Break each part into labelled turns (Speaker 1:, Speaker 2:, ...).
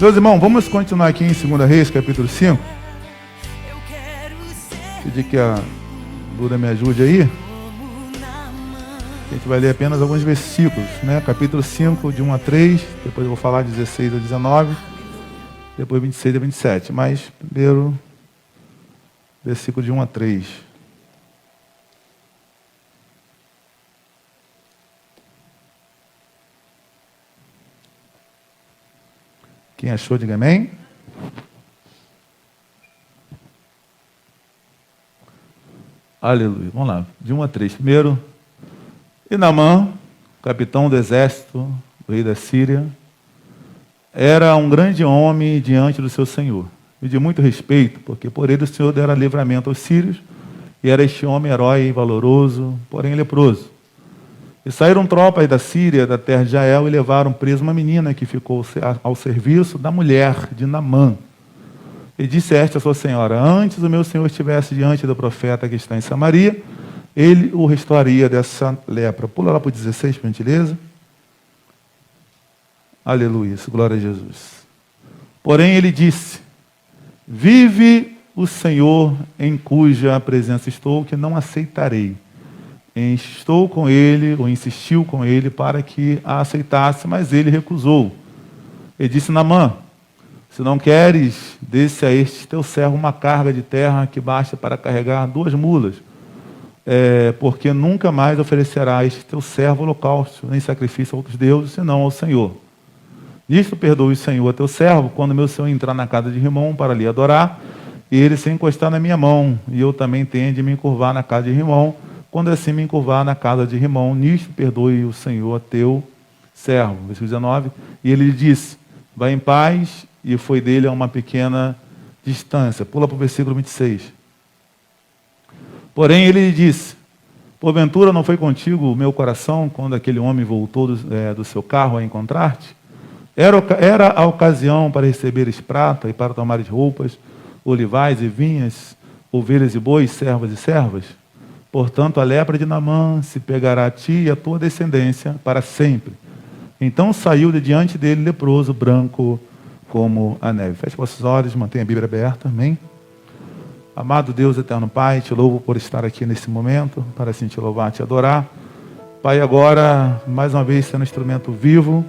Speaker 1: Meus irmãos, vamos continuar aqui em 2 Reis, capítulo 5. Pedir que a Duda me ajude aí. A gente vai ler apenas alguns versículos, né? Capítulo 5, de 1 a 3. Depois eu vou falar de 16 a 19. Depois 26 a 27. Mas primeiro, versículo de 1 a 3. Quem achou, diga amém. Aleluia. Vamos lá, de 1 a 3. Primeiro, e Naamã, capitão do exército do rei da Síria, era um grande homem diante do seu senhor, e de muito respeito, porque por ele o Senhor dera livramento aos sírios, e era este homem herói e valoroso, porém leproso. E saíram tropas da Síria, da terra de Jael, e levaram preso uma menina que ficou ao serviço da mulher de Naamã. E disse esta a sua senhora: antes o meu senhor estivesse diante do profeta que está em Samaria, ele o restauraria dessa lepra. Pula lá para o 16, por gentileza. Aleluia, glória a Jesus. Porém ele disse: vive o Senhor em cuja presença estou, que não aceitarei. Estou com ele, ou insistiu com ele, para que a aceitasse, mas ele recusou. Ele disse: Naamã, se não queres, desse a este teu servo uma carga de terra que basta para carregar 2 mulas, porque nunca mais oferecerá a este teu servo holocausto, nem sacrifício a outros deuses, senão ao Senhor. Nisto perdoe o Senhor a teu servo, quando meu senhor entrar na casa de Rimom para lhe adorar, e ele se encostar na minha mão, e eu também tenho de me encurvar na casa de Rimom, quando assim me encurvar na casa de Rimom, nisto perdoe o Senhor a teu servo. Versículo 19, e ele lhe disse: vai em paz, e foi dele a uma pequena distância. Pula para o versículo 26. Porém ele lhe disse: porventura não foi contigo o meu coração, quando aquele homem voltou do seu carro a encontrar-te? Era a ocasião para receberes prata e para tomares roupas, olivais e vinhas, ovelhas e bois, servas e servas? Portanto, a lepra de Naamã se pegará a ti e a tua descendência para sempre. Então saiu de diante dele leproso, branco como a neve. Feche vossos olhos, mantenha a Bíblia aberta. Amém? Amado Deus, eterno Pai, te louvo por estar aqui nesse momento, para assim te louvar, te adorar. Pai, agora, mais uma vez, sendo um instrumento vivo,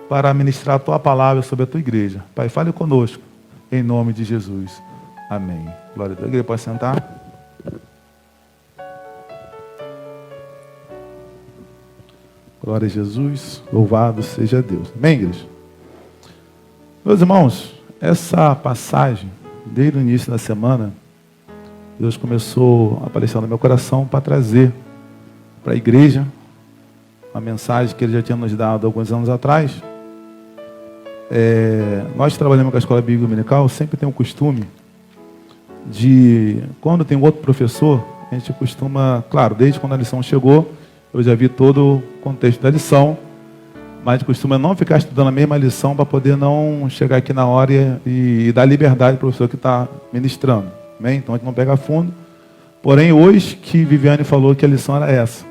Speaker 1: para ministrar a tua palavra sobre a tua igreja. Pai, fale conosco, em nome de Jesus. Amém. Glória a Deus. A igreja pode sentar. Glória a Jesus, louvado seja Deus. Amém, igreja? Meus irmãos, essa passagem, desde o início da semana, Deus começou a aparecer no meu coração para trazer para a igreja uma mensagem que Ele já tinha nos dado alguns anos atrás. Nós trabalhamos com a Escola Bíblica Dominical, sempre tem o costume de, quando tem outro professor, a gente costuma, claro, desde quando a lição chegou, eu já vi todo o contexto da lição, mas a gente costuma não ficar estudando a mesma lição para poder não chegar aqui na hora e dar liberdade para o professor que está ministrando. Amém? Então a gente não pega fundo. Porém, hoje que Viviane falou que a lição era essa.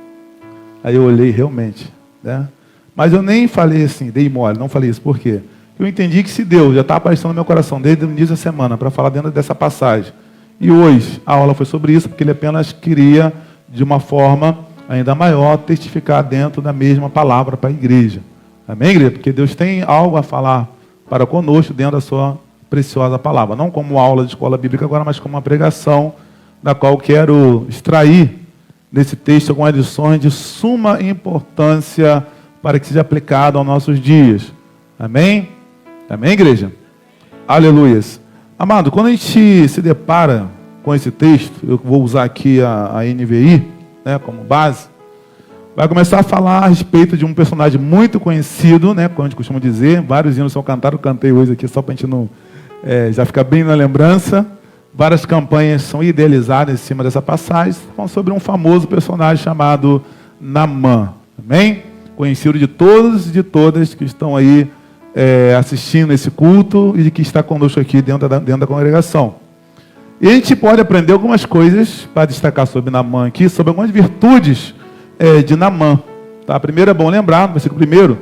Speaker 1: Aí eu olhei realmente, né? Mas eu nem falei assim, dei mole, não falei isso. Por quê? Eu entendi que se Deus já está aparecendo no meu coração desde o início da semana para falar dentro dessa passagem, e hoje a aula foi sobre isso, porque Ele apenas queria, de uma forma ainda maior, testificar dentro da mesma palavra para a igreja. Amém, igreja? Porque Deus tem algo a falar para conosco dentro da sua preciosa palavra. Não como aula de escola bíblica agora, mas como uma pregação, da qual quero extrair desse texto algumas lições de suma importância para que seja aplicado aos nossos dias. Amém? Amém, igreja? Aleluias. Amado, quando a gente se depara com esse texto, eu vou usar aqui a NVI, né, como base, vai começar a falar a respeito de um personagem muito conhecido, né, como a gente costuma dizer, vários hinos são cantados, eu cantei hoje aqui só para a gente não, já ficar bem na lembrança. Várias campanhas são idealizadas em cima dessa passagem, falando sobre um famoso personagem chamado Naamã, amém? Conhecido de todos e de todas que estão aí assistindo esse culto e de que está conosco aqui dentro da congregação. E a gente pode aprender algumas coisas para destacar sobre Naamã aqui, sobre algumas virtudes de Naamã. Tá? Primeiro é bom lembrar, no versículo 1,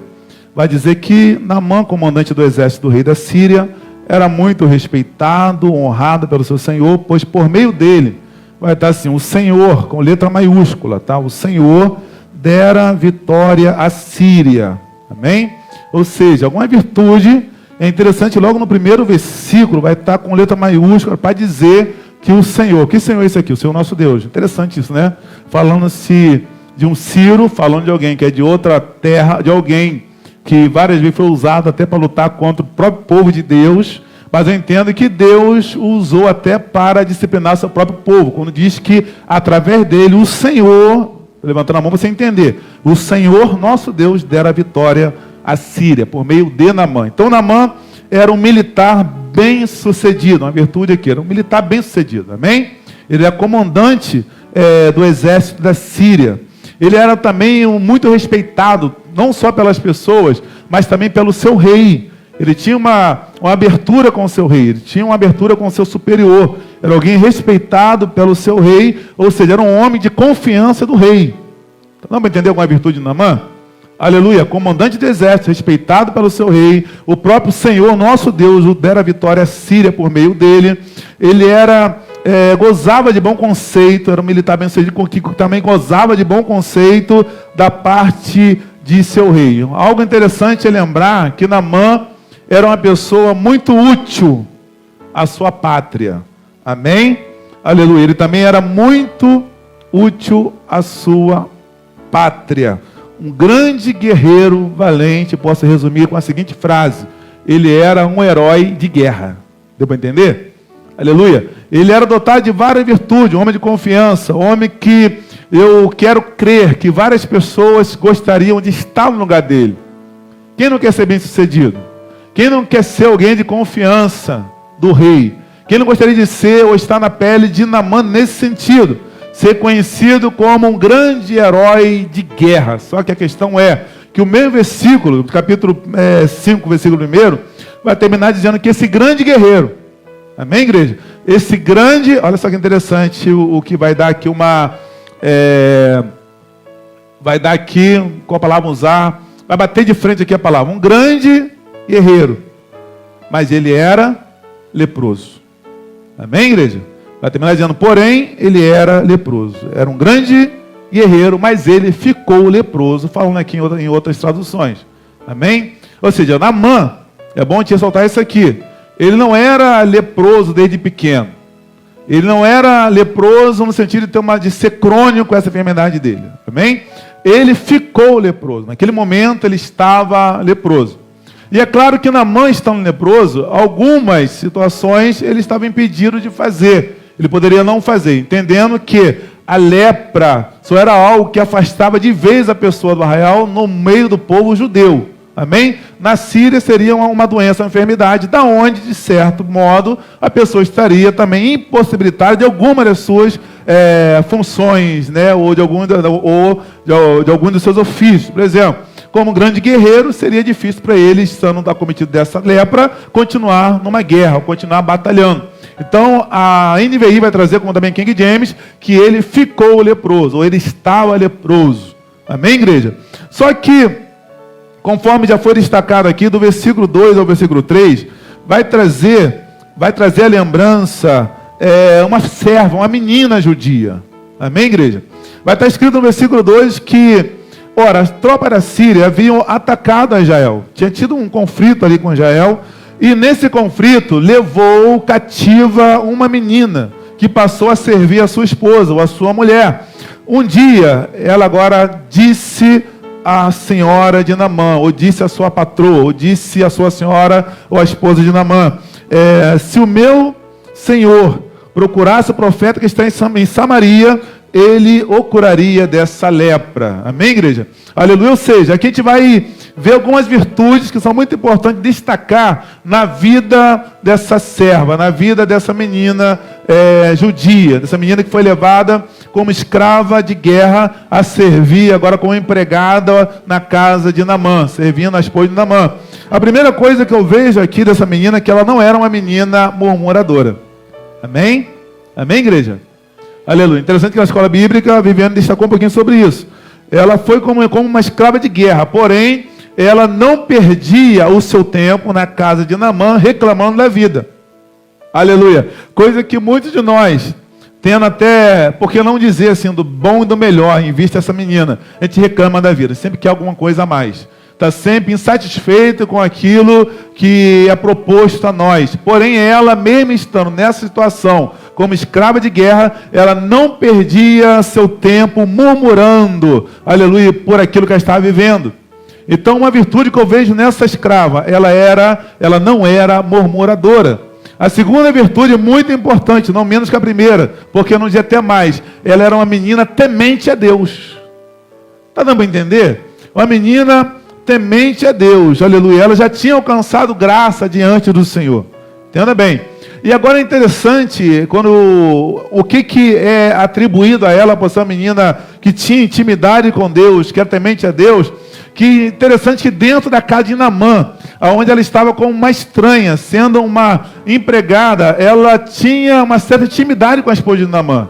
Speaker 1: vai dizer que Naamã, comandante do exército do rei da Síria, era muito respeitado, honrado pelo seu Senhor, pois por meio dele, vai estar assim, o Senhor, com letra maiúscula, tá? O Senhor dera vitória à Síria. Amém? Ou seja, alguma virtude, é interessante, logo no primeiro versículo, vai estar com letra maiúscula para dizer que o Senhor, que Senhor é esse aqui? O Senhor nosso Deus. Interessante isso, né? Falando-se de um Ciro, falando de alguém que é de outra terra, de alguém que várias vezes foi usado até para lutar contra o próprio povo de Deus, mas eu entendo que Deus o usou até para disciplinar seu próprio povo, quando diz que através dele o Senhor, levantando a mão para você entender, o Senhor nosso Deus dera a vitória à Síria, por meio de Naamã. Então Naamã era um militar bem sucedido, uma virtude aqui, era um militar bem sucedido, amém? Ele é comandante do exército da Síria. Ele era também muito respeitado, não só pelas pessoas, mas também pelo seu rei. Ele tinha uma abertura com o seu rei, ele tinha uma abertura com o seu superior. Era alguém respeitado pelo seu rei, ou seja, era um homem de confiança do rei. Não vai entender alguma virtude de Naamã? Aleluia, comandante do exército, respeitado pelo seu rei, o próprio Senhor, nosso Deus, o dera a vitória à Síria por meio dele. Ele gozava de bom conceito, era um militar bem sucedido, que também gozava de bom conceito da parte de seu rei. Algo interessante é lembrar que Naamã era uma pessoa muito útil à sua pátria. Amém? Aleluia. Ele também era muito útil à sua pátria. Um grande guerreiro valente, posso resumir com a seguinte frase: ele era um herói de guerra. Deu para entender? Aleluia. Ele era dotado de várias virtudes, um homem de confiança, um homem que eu quero crer que várias pessoas gostariam de estar no lugar dele. Quem não quer ser bem sucedido? Quem não quer ser alguém de confiança do rei? Quem não gostaria de ser ou estar na pele de Naamã nesse sentido? Ser conhecido como um grande herói de guerra. Só que a questão é que o mesmo versículo, capítulo 5, versículo 1, vai terminar dizendo que esse grande guerreiro, amém, igreja? Esse grande, olha só que interessante o que vai dar aqui vai dar aqui, qual palavra usar? Vai bater de frente aqui a palavra. Um grande guerreiro, mas ele era leproso. Amém, igreja? Vai terminar dizendo, porém, ele era leproso. Era um grande guerreiro, mas ele ficou leproso, falando aqui em outras traduções. Amém? Ou seja, Naamã, é bom te ressaltar isso aqui, ele não era leproso desde pequeno. Ele não era leproso no sentido de ser crônico essa enfermidade dele. Amém? Ele ficou leproso. Naquele momento ele estava leproso. E é claro que Naamã, estando leproso, algumas situações ele estava impedido de fazer. Ele poderia não fazer, entendendo que a lepra só era algo que afastava de vez a pessoa do arraial no meio do povo judeu. Amém? Na Síria seria uma doença, uma enfermidade, da onde, de certo modo, a pessoa estaria também impossibilitada de alguma das suas funções, né? Ou de algum dos seus ofícios. Por exemplo, como um grande guerreiro, seria difícil para ele, estando acometido dessa lepra, continuar numa guerra, continuar batalhando. Então, a NVI vai trazer, como também King James, que ele ficou leproso, ou ele estava leproso. Amém, igreja? Só que, conforme já foi destacado aqui, do versículo 2 ao versículo 3, vai trazer a lembrança, uma serva, uma menina judia. Amém, igreja? Vai estar escrito no versículo 2 que, ora, as tropas da Síria haviam atacado a Israel. Tinha tido um conflito ali com Israel, e nesse conflito levou cativa uma menina, que passou a servir a sua esposa, ou a sua mulher. Um dia, ela agora disse a senhora de Naamã, ou disse a sua patroa, ou disse a sua senhora, ou a esposa de Naamã, se o meu senhor procurasse o profeta que está em Samaria, ele o curaria dessa lepra. Amém, igreja? Aleluia. Ou seja, aqui a gente vai ver algumas virtudes que são muito importantes destacar na vida dessa serva, na vida dessa menina judia, dessa menina que foi levada como escrava de guerra a servir agora como empregada na casa de Naamã, servindo a esposa de Naamã. A primeira coisa que eu vejo aqui dessa menina é que ela não era uma menina murmuradora. Amém? Amém, igreja? Aleluia. Interessante que na escola bíblica, a Viviane destacou um pouquinho sobre isso. Ela foi como uma escrava de guerra, porém, ela não perdia o seu tempo na casa de Naamã reclamando da vida. Aleluia. Coisa que muitos de nós, tendo até, por que não dizer assim, do bom e do melhor, em vista dessa menina, a gente reclama da vida, sempre quer alguma coisa a mais. Está sempre insatisfeito com aquilo que é proposto a nós. Porém, ela, mesmo estando nessa situação, como escrava de guerra, ela não perdia seu tempo murmurando, aleluia, por aquilo que ela estava vivendo. Então, uma virtude que eu vejo nessa escrava, ela não era murmuradora. A segunda virtude é muito importante, não menos que a primeira, porque eu não dizia até mais, ela era uma menina temente a Deus. Está dando para entender? Uma menina temente a Deus, aleluia. Ela já tinha alcançado graça diante do Senhor. Entenda bem. E agora é interessante, o que é atribuído a ela por ser uma menina que tinha intimidade com Deus, que era temente a Deus, que interessante que dentro da casa de Naamã, onde ela estava como uma estranha, sendo uma empregada, ela tinha uma certa intimidade com a esposa de Naamã.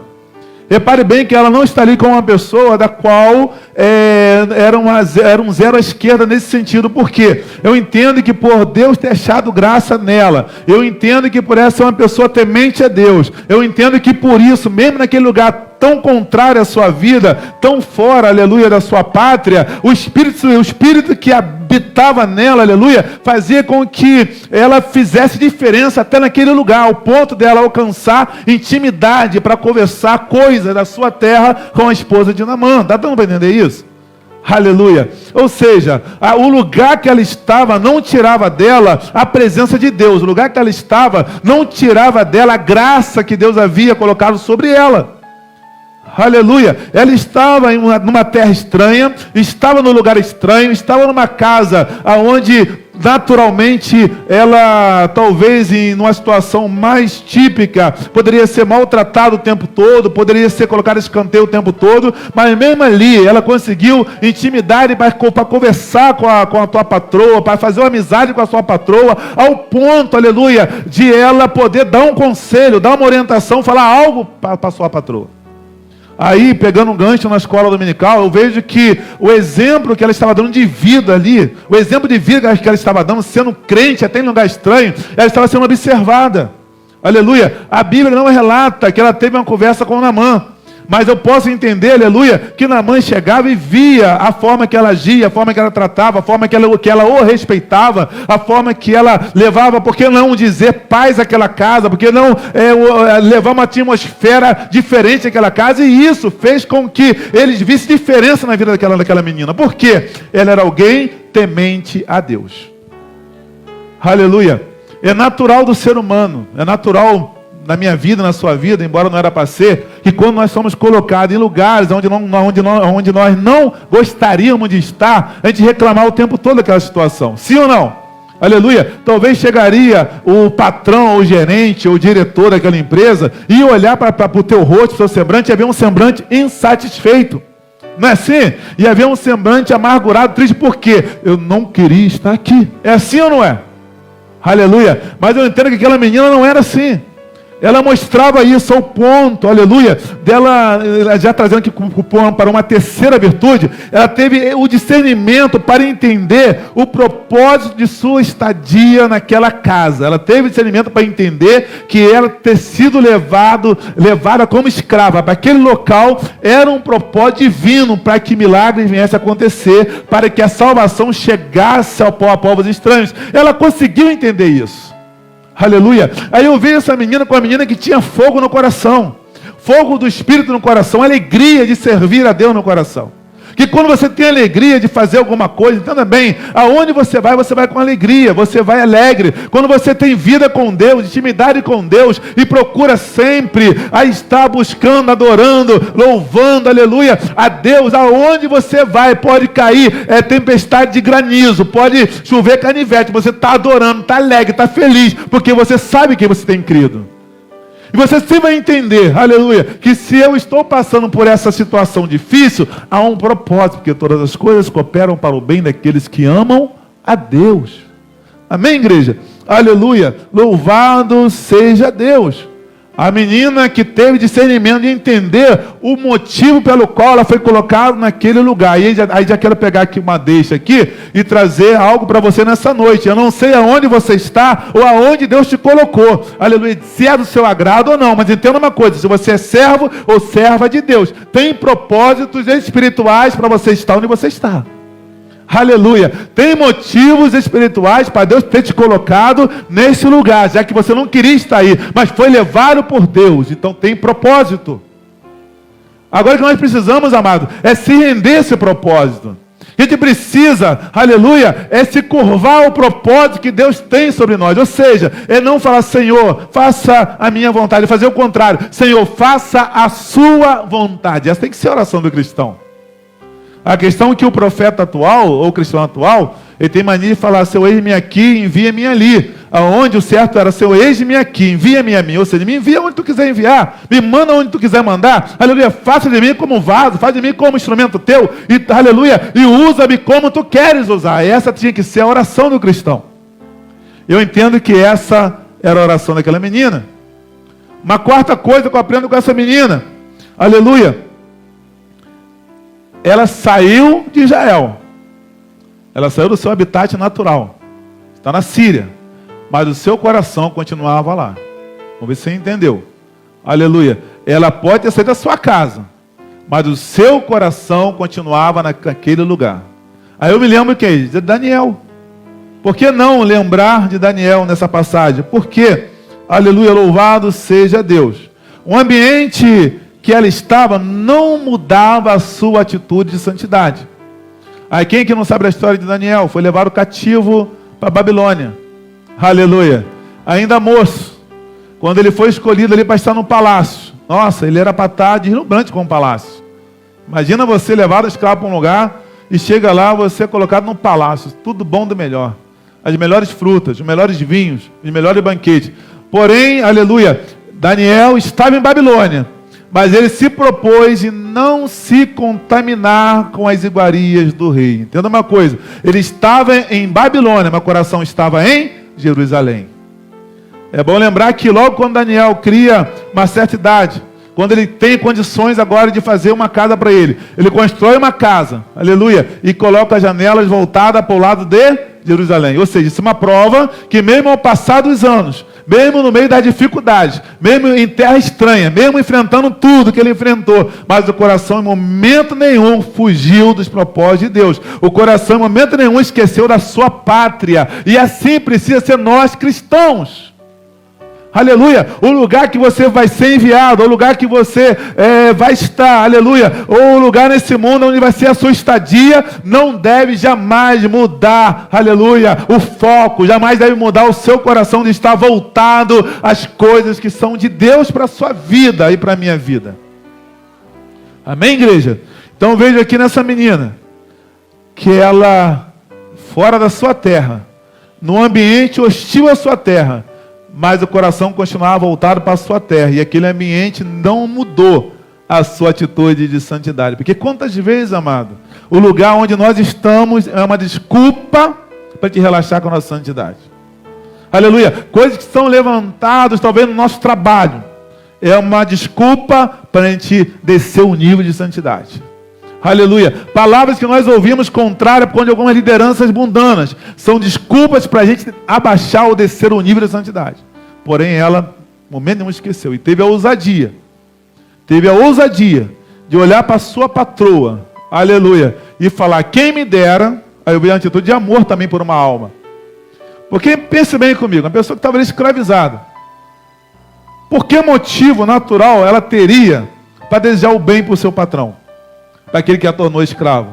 Speaker 1: Repare bem que ela não está ali com uma pessoa da qual era um zero à esquerda nesse sentido. Por quê? Eu entendo que por Deus ter achado graça nela, eu entendo que por essa ser uma pessoa temente a Deus, eu entendo que por isso, mesmo naquele lugar tão contrário à sua vida, tão fora, aleluia, da sua pátria, o Espírito que habitava nela, aleluia, fazia com que ela fizesse diferença até naquele lugar, ao ponto dela alcançar intimidade para conversar coisas da sua terra com a esposa de Naamã. Está dando para entender isso? Aleluia. Ou seja, o lugar que ela estava não tirava dela a presença de Deus. O lugar que ela estava não tirava dela a graça que Deus havia colocado sobre ela. Aleluia. Ela estava numa terra estranha, estava num lugar estranho, estava numa casa onde naturalmente ela talvez em uma situação mais típica poderia ser maltratada o tempo todo, poderia ser colocada escanteio o tempo todo, mas mesmo ali ela conseguiu intimidade para conversar com a tua patroa, para fazer uma amizade com a sua patroa, ao ponto, aleluia, de ela poder dar um conselho, dar uma orientação, falar algo para a sua patroa. Aí, pegando um gancho na escola dominical, eu vejo que o exemplo que ela estava dando de vida ali, o exemplo de vida que ela estava dando, sendo crente até em lugar estranho, ela estava sendo observada. Aleluia. A Bíblia não relata que ela teve uma conversa com Naamã, mas eu posso entender, aleluia, que Naamã chegava e via a forma que ela agia, a forma que ela tratava, a forma que ela o respeitava, a forma que ela levava, por que não dizer paz àquela casa, por que não levar uma atmosfera diferente àquela casa, e isso fez com que eles vissem diferença na vida daquela menina. Por quê? Ela era alguém temente a Deus. Aleluia. É natural do ser humano, é natural na minha vida, na sua vida, embora não era para ser, que quando nós somos colocados em lugares onde nós não gostaríamos de estar, a gente reclamar o tempo todo daquela situação. Sim ou não? Aleluia. Talvez chegaria o patrão, ou o gerente, ou o diretor daquela empresa, e olhar para o teu rosto, para o seu semblante, e haver um semblante insatisfeito. Não é assim? E haver um semblante amargurado, triste, porque eu não queria estar aqui. É assim ou não é? Aleluia. Mas eu entendo que aquela menina não era assim. Ela mostrava isso ao ponto, aleluia, dela, já trazendo aqui para uma terceira virtude, ela teve o discernimento para entender o propósito de sua estadia naquela casa. Ela teve discernimento para entender que ela ter sido levada como escrava para aquele local era um propósito divino para que milagres viessem a acontecer, para que a salvação chegasse a povos estranhos. Ela conseguiu entender isso. Aleluia. Aí eu vi essa menina com a menina que tinha fogo no coração. Fogo do Espírito no coração. Alegria de servir a Deus no coração. Que quando você tem alegria de fazer alguma coisa, entenda bem, aonde você vai com alegria, você vai alegre. Quando você tem vida com Deus, intimidade com Deus, e procura sempre a estar buscando, adorando, louvando, aleluia, a Deus, aonde você vai, pode cair tempestade de granizo, pode chover canivete, você está adorando, está alegre, está feliz, porque você sabe que você tem crido. E você sempre vai entender, aleluia, que se eu estou passando por essa situação difícil, há um propósito, porque todas as coisas cooperam para o bem daqueles que amam a Deus. Amém, igreja? Aleluia. Louvado seja Deus. A menina que teve discernimento de entender o motivo pelo qual ela foi colocada naquele lugar. Aí já quero pegar aqui uma deixa aqui e trazer algo para você nessa noite. Eu não sei aonde você está ou aonde Deus te colocou. Aleluia. Se é do seu agrado ou não. Mas entenda uma coisa. Se você é servo ou serva de Deus, tem propósitos espirituais para você estar onde você está. Aleluia. Tem motivos espirituais para Deus ter te colocado nesse lugar, já que você não queria estar aí, mas foi levado por Deus. Então tem propósito. Agora o que nós precisamos, amado, é se render a esse propósito. A gente precisa, aleluia, é se curvar ao propósito que Deus tem sobre nós. Ou seja, é não falar, Senhor, faça a minha vontade, é fazer o contrário. Senhor, faça a sua vontade. Essa tem que ser a oração do cristão. A questão é que o profeta atual, ou o cristão atual, ele tem mania de falar, Seu eis-me aqui, envia-me ali. Aonde o certo era, Seu eis-me aqui, envia-me a mim. Ou seja, me envia onde tu quiser enviar, me manda onde tu quiser mandar. Aleluia, faça de mim como um vaso, faz de mim como instrumento teu. E, aleluia, e usa-me como tu queres usar. Essa tinha que ser a oração do cristão. Eu entendo que essa era a oração daquela menina. Uma quarta coisa que eu aprendo com essa menina, aleluia, ela saiu de Israel. Ela saiu do seu habitat natural. Está na Síria. Mas o seu coração continuava lá. Vamos ver se você entendeu. Aleluia. Ela pode ter saído da sua casa. Mas o seu coração continuava naquele lugar. Aí eu me lembro de Daniel. Por que não lembrar de Daniel nessa passagem? Porque, aleluia, louvado seja Deus. Um ambiente que ela estava não mudava a sua atitude de santidade. Aí quem que não sabe a história de Daniel? Foi levado cativo para Babilônia. Aleluia. Ainda moço, quando ele foi escolhido ali para estar no palácio. Nossa, ele era para estar deslumbrante com o palácio. Imagina você levado escravo para um lugar e chega lá, você é colocado num palácio. Tudo bom do melhor. As melhores frutas, os melhores vinhos, os melhores banquetes. Porém, aleluia, Daniel estava em Babilônia. Mas ele se propôs em não se contaminar com as iguarias do rei. Entenda uma coisa. Ele estava em Babilônia, mas o coração estava em Jerusalém. É bom lembrar que logo quando Daniel cria uma certa idade, quando ele tem condições agora de fazer uma casa para ele, ele constrói uma casa, aleluia, e coloca as janelas voltadas para o lado de Jerusalém. Ou seja, isso é uma prova que mesmo ao passar dos anos, mesmo no meio das dificuldades, mesmo em terra estranha, mesmo enfrentando tudo que ele enfrentou, mas o coração em momento nenhum fugiu dos propósitos de Deus. O coração em momento nenhum esqueceu da sua pátria. E assim precisa ser nós cristãos. Aleluia, o lugar que você vai ser enviado, o lugar que você vai estar, aleluia, ou o lugar nesse mundo onde vai ser a sua estadia, não deve jamais mudar, aleluia, o foco, jamais deve mudar o seu coração de estar voltado às coisas que são de Deus para a sua vida e para a minha vida. Amém, igreja? Então vejo aqui nessa menina, que ela, fora da sua terra, num ambiente hostil à sua terra, mas o coração continuava voltado para a sua terra. E aquele ambiente não mudou a sua atitude de santidade. Porque quantas vezes, amado, o lugar onde nós estamos é uma desculpa para te relaxar com a nossa santidade. Aleluia. Coisas que são levantadas, talvez no nosso trabalho, é uma desculpa para a gente descer o nível de santidade. Aleluia. Palavras que nós ouvimos contrárias por algumas lideranças mundanas são desculpas para a gente abaixar ou descer o nível de santidade. Porém, ela, no momento nenhum, esqueceu. E teve a ousadia de olhar para a sua patroa, aleluia, e falar, quem me dera, aí eu vi a atitude de amor também por uma alma. Porque, pense bem comigo, uma pessoa que estava escravizada, por que motivo natural ela teria para desejar o bem para o seu patrão? Para aquele que a tornou escravo?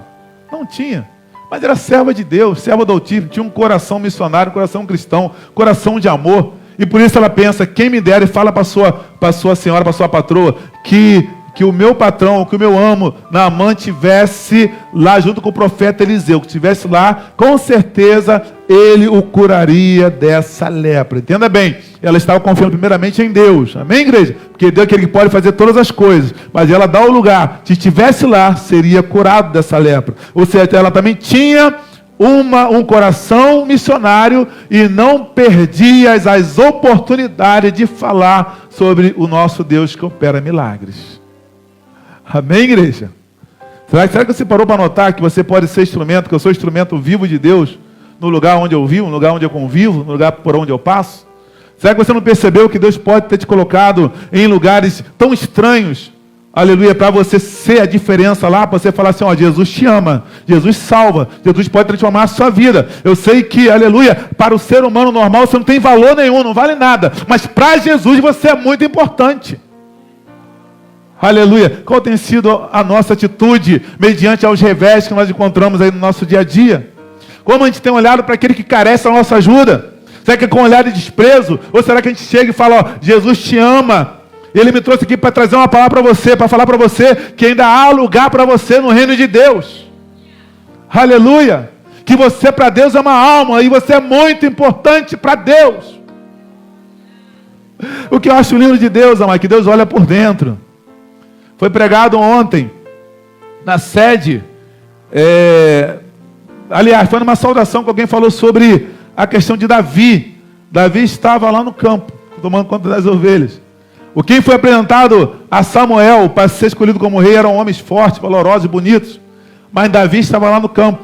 Speaker 1: Não tinha. Mas era serva de Deus, serva do Altíssimo, tinha um coração missionário, um coração cristão, coração de amor. E por isso ela pensa, quem me dera, e fala para a sua senhora, para a sua patroa, que o meu patrão, que o meu amo, Naamã, tivesse lá junto com o profeta Eliseu, que estivesse lá, com certeza ele o curaria dessa lepra. Entenda bem, ela estava confiando primeiramente em Deus. Amém, igreja? Porque Deus é aquele que pode fazer todas as coisas, mas ela dá o lugar, se estivesse lá, seria curado dessa lepra. Ou seja, ela também tinha um coração missionário e não perdias as oportunidades de falar sobre o nosso Deus que opera milagres. Amém, igreja? Será que você parou para notar que você pode ser instrumento, que eu sou instrumento vivo de Deus no lugar onde eu vivo, no lugar onde eu convivo, no lugar por onde eu passo? Será que você não percebeu que Deus pode ter te colocado em lugares tão estranhos, aleluia, para você ser a diferença lá, para você falar assim, ó, Jesus te ama, Jesus salva, Jesus pode transformar a sua vida. Eu sei que, aleluia, para o ser humano normal você não tem valor nenhum, não vale nada, mas para Jesus você é muito importante. Aleluia. Qual tem sido a nossa atitude mediante aos revés que nós encontramos aí no nosso dia a dia? Como a gente tem olhado para aquele que carece da nossa ajuda? Será que é com olhar de desprezo? Ou será que a gente chega e fala, ó, Jesus te ama, Ele me trouxe aqui para trazer uma palavra para você, para falar para você que ainda há lugar para você no reino de Deus. Aleluia. Que você para Deus é uma alma e você é muito importante para Deus. O que eu acho lindo de Deus, amado, é que Deus olha por dentro. Foi pregado ontem, na sede, aliás, foi numa saudação que alguém falou sobre a questão de Davi. Davi estava lá no campo, tomando conta das ovelhas. O que foi apresentado a Samuel para ser escolhido como rei eram homens fortes, valorosos e bonitos. Mas Davi estava lá no campo.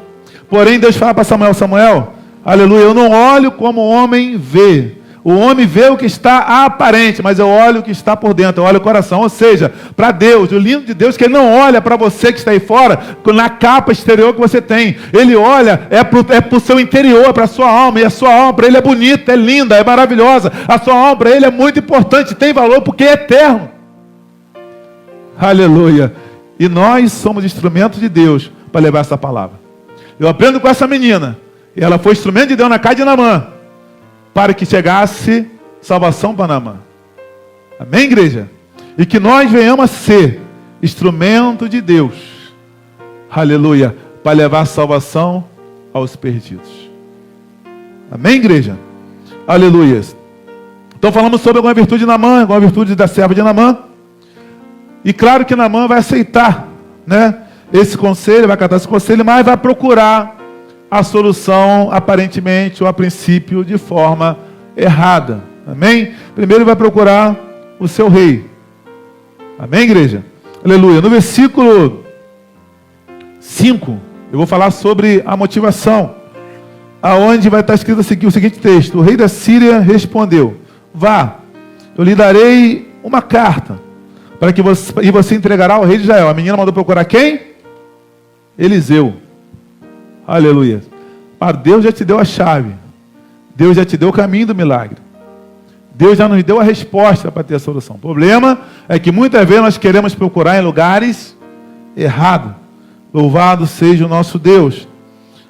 Speaker 1: Porém, Deus fala para Samuel, Samuel, aleluia, eu não olho como o homem vê. O homem vê o que está aparente, mas eu olho o que está por dentro, eu olho o coração. Ou seja, para Deus, o lindo de Deus é que Ele não olha para você que está aí fora, na capa exterior que você tem. Ele olha, para o seu interior, para a sua alma. E a sua alma para Ele é bonita, é linda, é maravilhosa. A sua alma para Ele é muito importante, tem valor porque é eterno. Aleluia. E nós somos instrumentos de Deus para levar essa palavra. Eu aprendo com essa menina. E ela foi instrumento de Deus na casa de Naamã, para que chegasse salvação para Naamã. Amém, igreja? E que nós venhamos a ser instrumento de Deus, aleluia, para levar salvação aos perdidos. Amém, igreja? Aleluia. Então falamos sobre alguma virtude de Naamã, alguma virtude da serva de Naamã. E claro que Naamã vai aceitar, né, esse conselho, vai acatar esse conselho, mas vai procurar a solução, aparentemente, ou a princípio, de forma errada. Amém? Primeiro vai procurar o seu rei. Amém, igreja? Aleluia. No versículo 5, eu vou falar sobre a motivação. Aonde vai estar escrito o seguinte texto. O rei da Síria respondeu, vá, eu lhe darei uma carta, para que você entregará ao rei de Israel. A menina mandou procurar quem? Eliseu. Aleluia. Deus já te deu a chave. Deus já te deu o caminho do milagre. Deus já nos deu a resposta para ter a solução. O problema é que muitas vezes nós queremos procurar em lugares errados. Louvado seja o nosso Deus.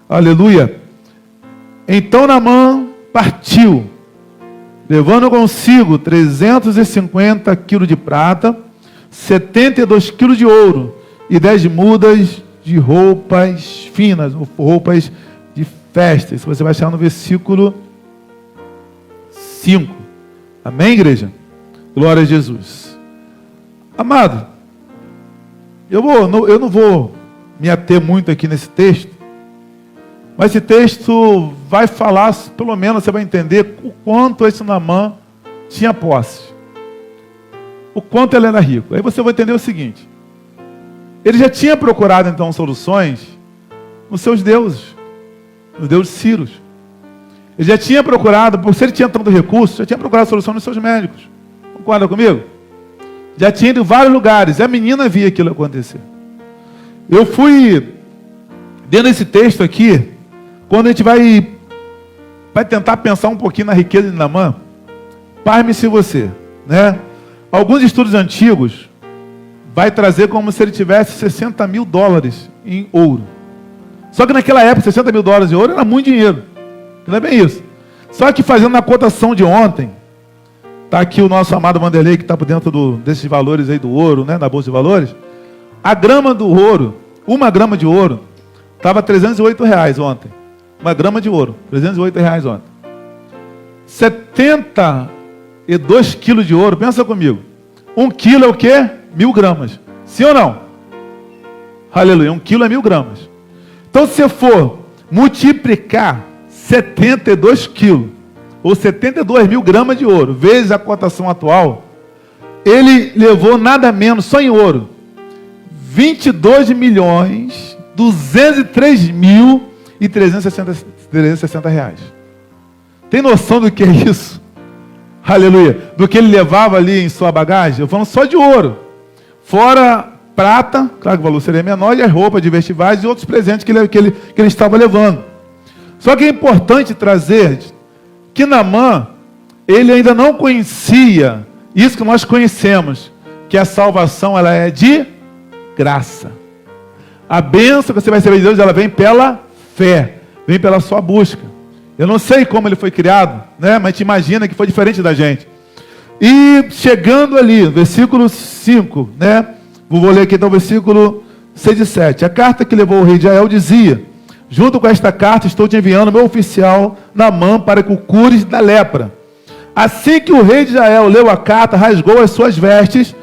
Speaker 1: Aleluia. Então Naamã partiu, levando consigo 350 quilos de prata, 72 quilos de ouro e 10 mudas de roupas finas, roupas de festa. Isso você vai achar no versículo 5. Amém, igreja? Glória a Jesus. Amado, eu não vou me ater muito aqui nesse texto, mas esse texto vai falar, pelo menos você vai entender o quanto esse Naamã tinha posse, o quanto ele era rico. Aí você vai entender o seguinte: ele já tinha procurado então soluções nos seus deuses, nos deuses sírios. Ele já tinha procurado, por se ele tinha tanto recurso, já tinha procurado solução nos seus médicos. Concorda comigo? Já tinha ido em vários lugares, e a menina via aquilo acontecer. Eu fui, dentro desse texto aqui, quando a gente vai tentar pensar um pouquinho na riqueza de Naamã, pasme-se você, né? Alguns estudos antigos vai trazer como se ele tivesse 60 mil dólares em ouro. Só que naquela época, 60 mil dólares de ouro era muito dinheiro. Não é bem isso. Só que fazendo a cotação de ontem, está aqui o nosso amado Vanderlei, que está por dentro desses valores aí do ouro, né, da Bolsa de Valores. A grama do ouro, 1 grama de ouro, estava R$308 ontem. 1 grama de ouro, R$308 ontem. 72 quilos de ouro, pensa comigo. 1 quilo é o quê? 1000 gramas. Sim ou não? Aleluia, 1 quilo é 1000 gramas. Então se você for multiplicar 72 quilos, ou 72 mil gramas de ouro, vezes a cotação atual, ele levou nada menos, só em ouro, 22.203.360 reais. Tem noção do que é isso? Aleluia. Do que ele levava ali em sua bagagem? Eu falo só de ouro. Fora prata, claro que o valor seria menor, e as roupas de vestivais e outros presentes que ele estava levando. Só que é importante trazer que Naamã, ele ainda não conhecia isso que nós conhecemos, que a salvação ela é de graça. A bênção que você vai receber de Deus, ela vem pela fé, vem pela sua busca. Eu não sei como ele foi criado, né? Mas te imagina que foi diferente da gente. E chegando ali, versículo 5, né? Vou ler aqui então o versículo 6 e 7. A carta que levou o rei de Israel dizia: junto com esta carta estou te enviando meu oficial Naamã para que o cures da lepra. Assim que o rei de Israel leu a carta, rasgou as suas vestes,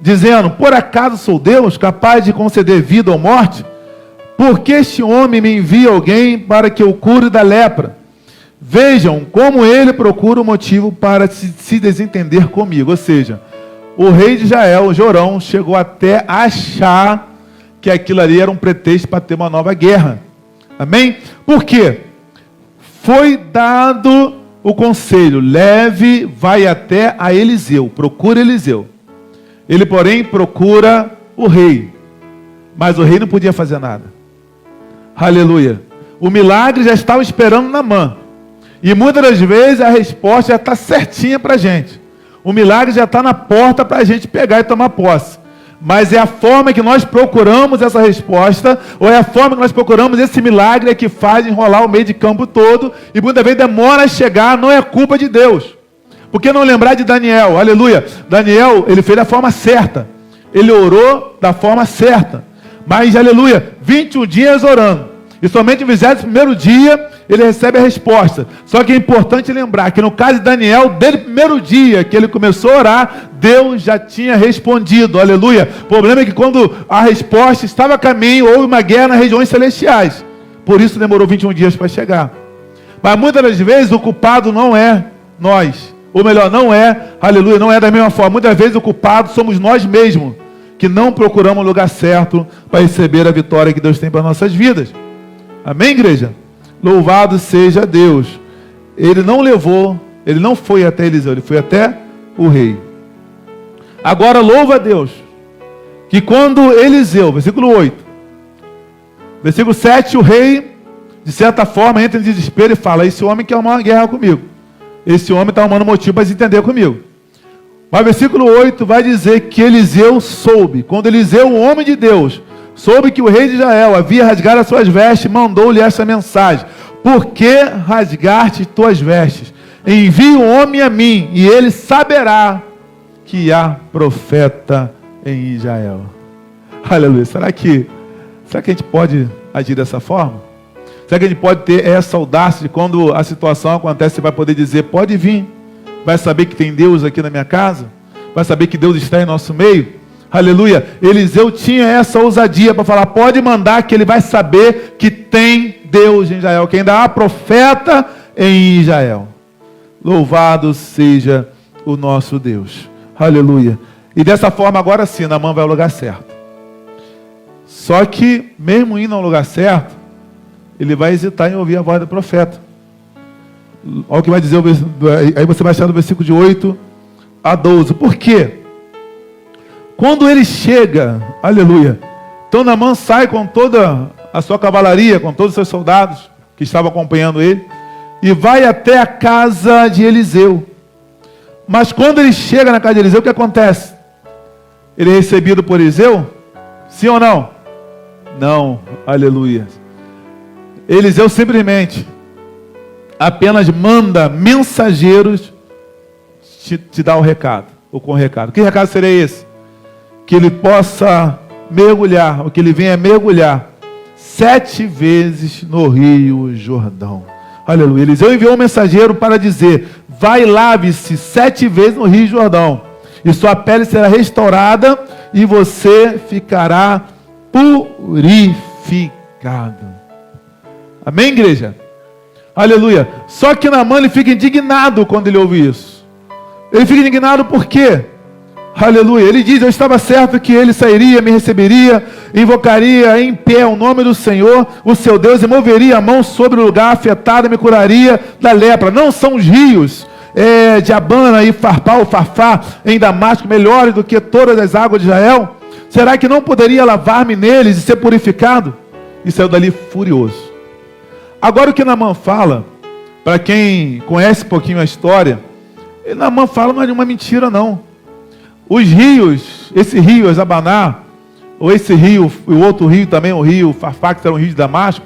Speaker 1: dizendo: por acaso sou Deus, capaz de conceder vida ou morte? Porque este homem me envia alguém para que eu cure da lepra? Vejam como ele procura um motivo para se desentender comigo. Ou seja, o rei de Israel, Jorão, chegou até a achar que aquilo ali era um pretexto para ter uma nova guerra. Amém? Por quê? Foi dado o conselho: leve, vai até a Eliseu, procura Eliseu. Ele, porém, procura o rei, mas o rei não podia fazer nada. Aleluia. O milagre já estava esperando Naamã. E muitas das vezes a resposta já está certinha para a gente. O milagre já está na porta para a gente pegar e tomar posse. Mas é a forma que nós procuramos essa resposta, ou é a forma que nós procuramos esse milagre, é que faz enrolar o meio de campo todo, e muitas vezes demora a chegar. Não é culpa de Deus. Por que não lembrar de Daniel? Aleluia. Daniel, ele fez da forma certa. Ele orou da forma certa. Mas, aleluia, 21 dias orando. E somente no 21º dia, ele recebe a resposta. Só que é importante lembrar que no caso de Daniel, desde o primeiro dia que ele começou a orar, Deus já tinha respondido. Aleluia. O problema é que quando a resposta estava a caminho, houve uma guerra nas regiões celestiais. Por isso demorou 21 dias para chegar. Mas muitas das vezes o culpado não é nós. Ou melhor, não é, aleluia, não é da mesma forma. Muitas vezes o culpado somos nós mesmos, que não procuramos o lugar certo para receber a vitória que Deus tem para nossas vidas. Amém, igreja? Louvado seja Deus. Ele não levou, ele não foi até Eliseu, ele foi até o rei. Agora louva a Deus, que quando Eliseu, versículo 8, versículo 7, o rei, de certa forma, entra em desespero e fala: esse homem quer arrumar uma guerra comigo. Esse homem está arrumando motivo para se entender comigo. Mas versículo 8 vai dizer que Eliseu soube. Quando Eliseu, o homem de Deus, soube que o rei de Israel havia rasgado as suas vestes, mandou-lhe essa mensagem: por que rasgaste tuas vestes? Envie um homem a mim, e ele saberá que há profeta em Israel. Aleluia. Será que a gente pode agir dessa forma? Será que a gente pode ter essa audácia de quando a situação acontece, você vai poder dizer: pode vir, vai saber que tem Deus aqui na minha casa, vai saber que Deus está em nosso meio? Aleluia. Eliseu tinha essa ousadia para falar: pode mandar, que ele vai saber que tem Deus em Israel, que ainda há profeta em Israel. Louvado seja o nosso Deus. Aleluia. E dessa forma, agora sim, Naamã vai ao lugar certo. Só que, mesmo indo ao lugar certo, ele vai hesitar em ouvir a voz do profeta. Olha o que vai dizer, aí você vai achar no versículo de 8 a 12. Por quê? Quando ele chega, aleluia, então Naamã sai com toda a sua cavalaria, com todos os seus soldados que estavam acompanhando ele, e vai até a casa de Eliseu. Mas quando ele chega na casa de Eliseu, o que acontece? Ele é recebido por Eliseu? Sim ou não? Não, aleluia. Eliseu simplesmente apenas manda mensageiros te dar o recado, ou com o recado. Que recado seria esse? Que ele possa mergulhar, ou que ele venha mergulhar 7 vezes no Rio Jordão. Aleluia. Eliseu enviou um mensageiro para dizer: vai, lave-se 7 vezes no Rio Jordão, e sua pele será restaurada, e você ficará purificado. Amém, igreja? Aleluia. Só que Naamã, ele fica indignado quando ele ouve isso. Ele fica indignado por quê? Aleluia. Ele diz: eu estava certo que ele sairia, me receberia, invocaria em pé o nome do Senhor, o seu Deus, e moveria a mão sobre o lugar afetado e me curaria da lepra. Não são os rios de Abana e Farfá em Damasco melhores do que todas as águas de Israel? Será que não poderia lavar-me neles e ser purificado? E saiu dali furioso. Agora o que Naamã fala, para quem conhece um pouquinho a história, Naamã fala, não é uma mentira não. Os rios, esse rio Abaná, ou esse rio, o outro rio também, o rio Farfá, que era um rio de Damasco,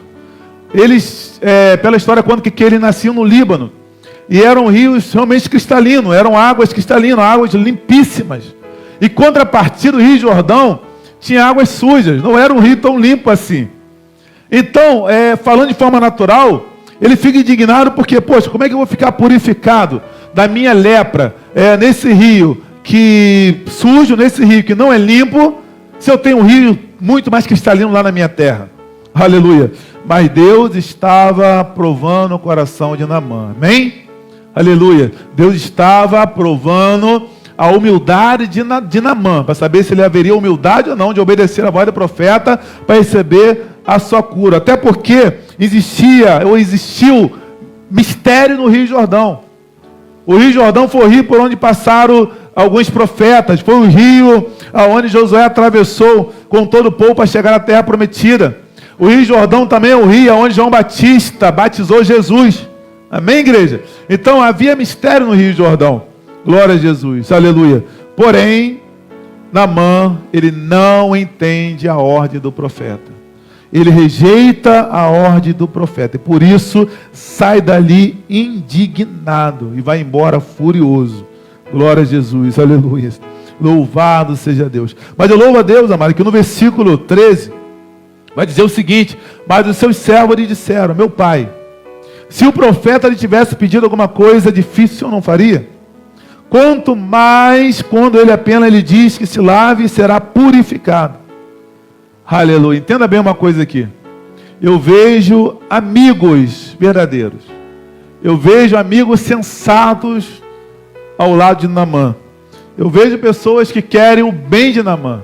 Speaker 1: eles, pela história, conta que eles nasciam no Líbano, e eram rios realmente cristalinos, eram águas cristalinas, águas limpíssimas. E contrapartida, o rio Jordão tinha águas sujas, não era um rio tão limpo assim. Então, falando de forma natural, ele fica indignado porque, poxa, como é que eu vou ficar purificado da minha lepra nesse rio que sujo, nesse rio que não é limpo, se eu tenho um rio muito mais cristalino lá na minha terra? Aleluia. Mas Deus estava provando o coração de Naamã. Amém? Aleluia. Deus estava provando a humildade de Naamã, para saber se ele haveria humildade ou não de obedecer a voz do profeta para receber a sua cura. Até porque existiu mistério no Rio Jordão. O Rio Jordão foi o rio por onde passaram alguns profetas. Foi o rio onde Josué atravessou com todo o povo para chegar à terra prometida. O Rio Jordão também é o rio onde João Batista batizou Jesus. Amém, igreja? Então havia mistério no Rio Jordão. Glória a Jesus, aleluia. Porém, Naamã, ele não entende a ordem do profeta. Ele rejeita a ordem do profeta. E por isso, sai dali indignado e vai embora furioso. Glória a Jesus, aleluia. Louvado seja Deus. Mas eu louvo a Deus, amado, que no versículo 13, vai dizer o seguinte: mas os seus servos lhe disseram: meu pai, se o profeta lhe tivesse pedido alguma coisa difícil, eu não faria? Quanto mais quando ele apenas lhe diz que se lave e será purificado. Aleluia. Entenda bem uma coisa aqui. Eu vejo amigos verdadeiros. Eu vejo amigos sensatos ao lado de Naamã. Eu vejo pessoas que querem o bem de Naamã.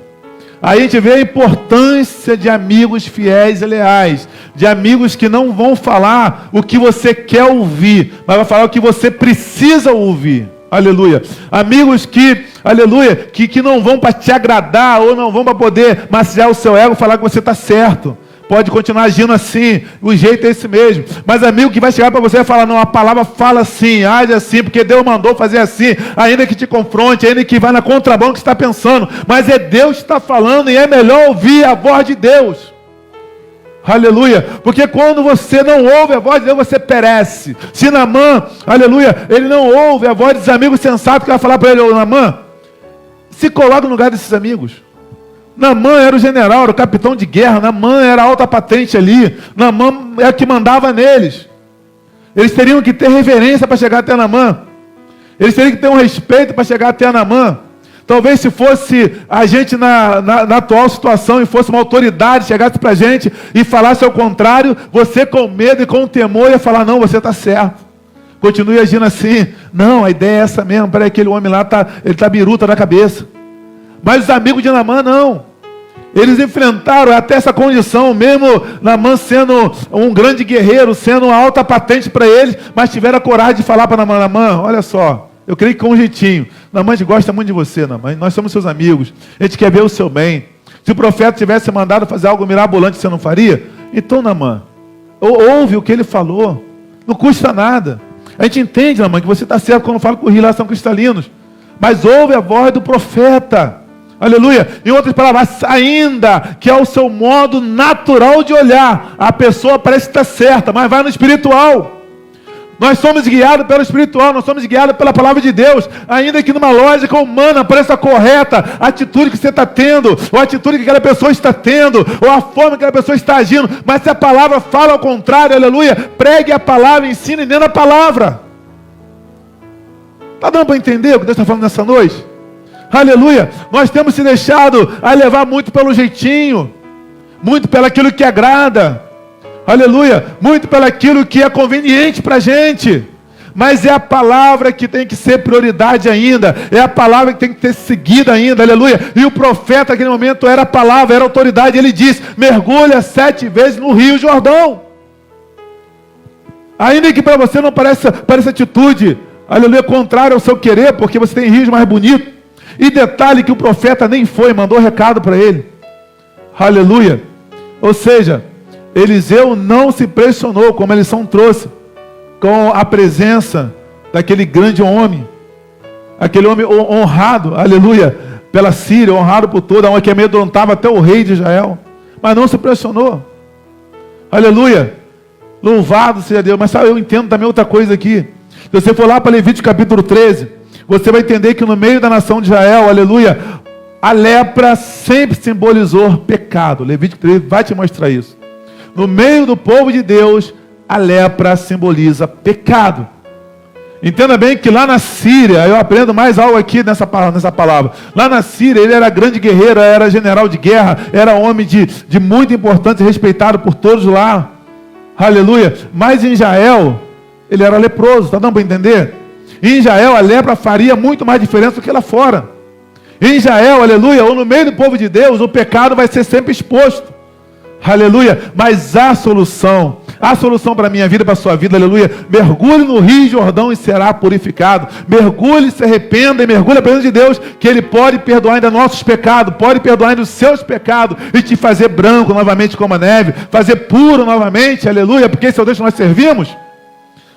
Speaker 1: Aí a gente vê a importância de amigos fiéis e leais. De amigos que não vão falar o que você quer ouvir, mas vai falar o que você precisa ouvir. Aleluia. Amigos que, aleluia, que não vão para te agradar ou não vão para poder massagear o seu ego, falar que você está certo. Pode continuar agindo assim, o jeito é esse mesmo. Mas amigo que vai chegar para você e falar: não, a palavra fala assim, age assim, porque Deus mandou fazer assim, ainda que te confronte, ainda que vá na contramão que você está pensando. Mas é Deus que está falando e é melhor ouvir a voz de Deus. Aleluia, porque quando você não ouve a voz de Deus, você perece. Se Naamã, aleluia, ele não ouve a voz dos amigos sensatos que vai falar para ele: ô Naamã, se coloca no lugar desses amigos. Naamã era o general, era o capitão de guerra. Naamã era a alta patente ali. Naamã é que mandava neles. Eles teriam que ter reverência para chegar até Naamã. Eles teriam que ter um respeito para chegar até Naamã. Talvez se fosse a gente na atual situação e fosse uma autoridade, chegasse para a gente e falasse ao contrário, você com medo e com temor ia falar: não, você está certo. Continue agindo assim. Não, a ideia é essa mesmo. Peraí, aquele homem lá, ele está biruta da cabeça. Mas os amigos de Naamã não. Eles enfrentaram até essa condição, mesmo Naamã sendo um grande guerreiro, sendo uma alta patente para eles, mas tiveram a coragem de falar para Naamã: Naamã, olha só, eu creio que com um jeitinho. Naamã, a gente gosta muito de você, Naamã. Nós somos seus amigos. A gente quer ver o seu bem. Se o profeta tivesse mandado fazer algo mirabolante, você não faria? Então, Naamã, ouve o que ele falou. Não custa nada. A gente entende, Naamã, que você está certo quando fala que os rios lá são cristalinos. Mas ouve a voz do profeta. Aleluia. Em outras palavras, ainda que é o seu modo natural de olhar, a pessoa parece estar certa, mas vai no espiritual. Nós somos guiados pelo espiritual, nós somos guiados pela palavra de Deus, ainda que numa lógica humana pareça correta a atitude que você está tendo, ou a atitude que aquela pessoa está tendo, ou a forma que aquela pessoa está agindo, mas se a palavra fala ao contrário, aleluia, pregue a palavra, ensine dentro da palavra. Está dando para entender o que Deus está falando nessa noite? Aleluia. Nós temos se deixado a levar muito pelo jeitinho, muito pelo aquilo que agrada. Aleluia. Muito pelaquilo que é conveniente para a gente. Mas é a palavra que tem que ser prioridade ainda. É a palavra que tem que ser seguida ainda. Aleluia. E o profeta naquele momento era a palavra, era a autoridade. Ele diz: mergulha 7 vezes no Rio Jordão. Ainda que para você não pareça atitude, aleluia, contrária ao seu querer, porque você tem rios mais bonitos. E detalhe que o profeta nem foi, mandou recado para ele. Aleluia. Ou seja, Eliseu não se impressionou, como a lição trouxe, com a presença daquele grande homem. Aquele homem honrado, aleluia, pela Síria, honrado por toda, que amedrontava até o rei de Israel. Mas não se impressionou. Aleluia. Louvado seja Deus. Mas sabe, eu entendo também outra coisa aqui. Se você for lá para Levítico capítulo 13, você vai entender que no meio da nação de Israel, aleluia, a lepra sempre simbolizou pecado. Levítico 13 vai te mostrar isso. No meio do povo de Deus, a lepra simboliza pecado. Entenda bem que lá na Síria, eu aprendo mais algo aqui nessa palavra. Lá na Síria, ele era grande guerreiro, era general de guerra, era homem de muita importância, respeitado por todos lá. Aleluia. Mas em Israel, ele era leproso, está dando para entender? Em Israel, a lepra faria muito mais diferença do que lá fora. Em Israel, aleluia, ou no meio do povo de Deus, o pecado vai ser sempre exposto. Aleluia. Mas há solução para a minha vida, para a sua vida, aleluia. Mergulhe no Rio Jordão e será purificado. Mergulhe, se arrependa e mergulhe a presença de Deus, que Ele pode perdoar ainda nossos pecados, pode perdoar ainda os seus pecados e te fazer branco novamente como a neve, fazer puro novamente, aleluia, porque esse é o Deus que nós servimos.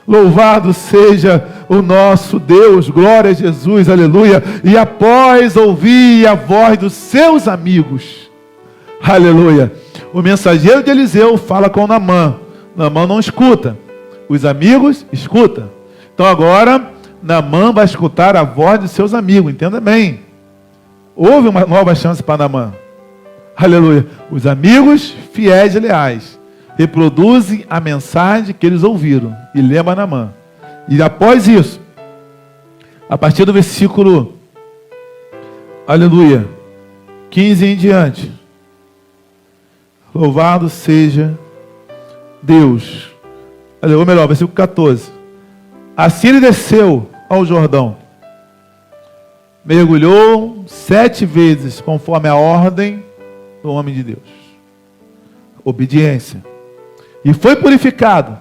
Speaker 1: Louvado seja o nosso Deus, glória a Jesus, aleluia. E após ouvir a voz dos seus amigos, aleluia, o mensageiro de Eliseu fala com Naamã. Naamã não escuta, os amigos escutam. Então agora Naamã vai escutar a voz dos seus amigos, entenda bem. Houve uma nova chance para Naamã. Aleluia. Os amigos fiéis e leais reproduzem a mensagem que eles ouviram e lembram Naamã. E após isso, a partir do versículo, aleluia, 15 em diante, louvado seja Deus. Ou melhor, versículo 14. Assim ele desceu ao Jordão, mergulhou 7 vezes, conforme a ordem do homem de Deus. Obediência. E foi purificado,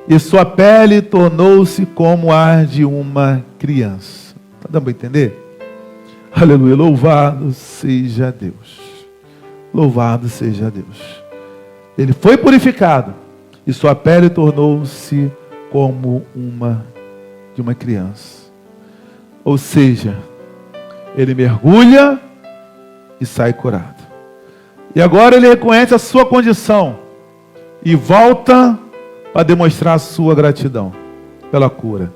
Speaker 1: e sua pele tornou-se como a de uma criança. Está dando para entender? Aleluia, louvado seja Deus. Louvado seja Deus. Ele foi purificado, e sua pele tornou-se como de uma criança. Ou seja, ele mergulha e sai curado. E agora ele reconhece a sua condição e volta para demonstrar a sua gratidão pela cura.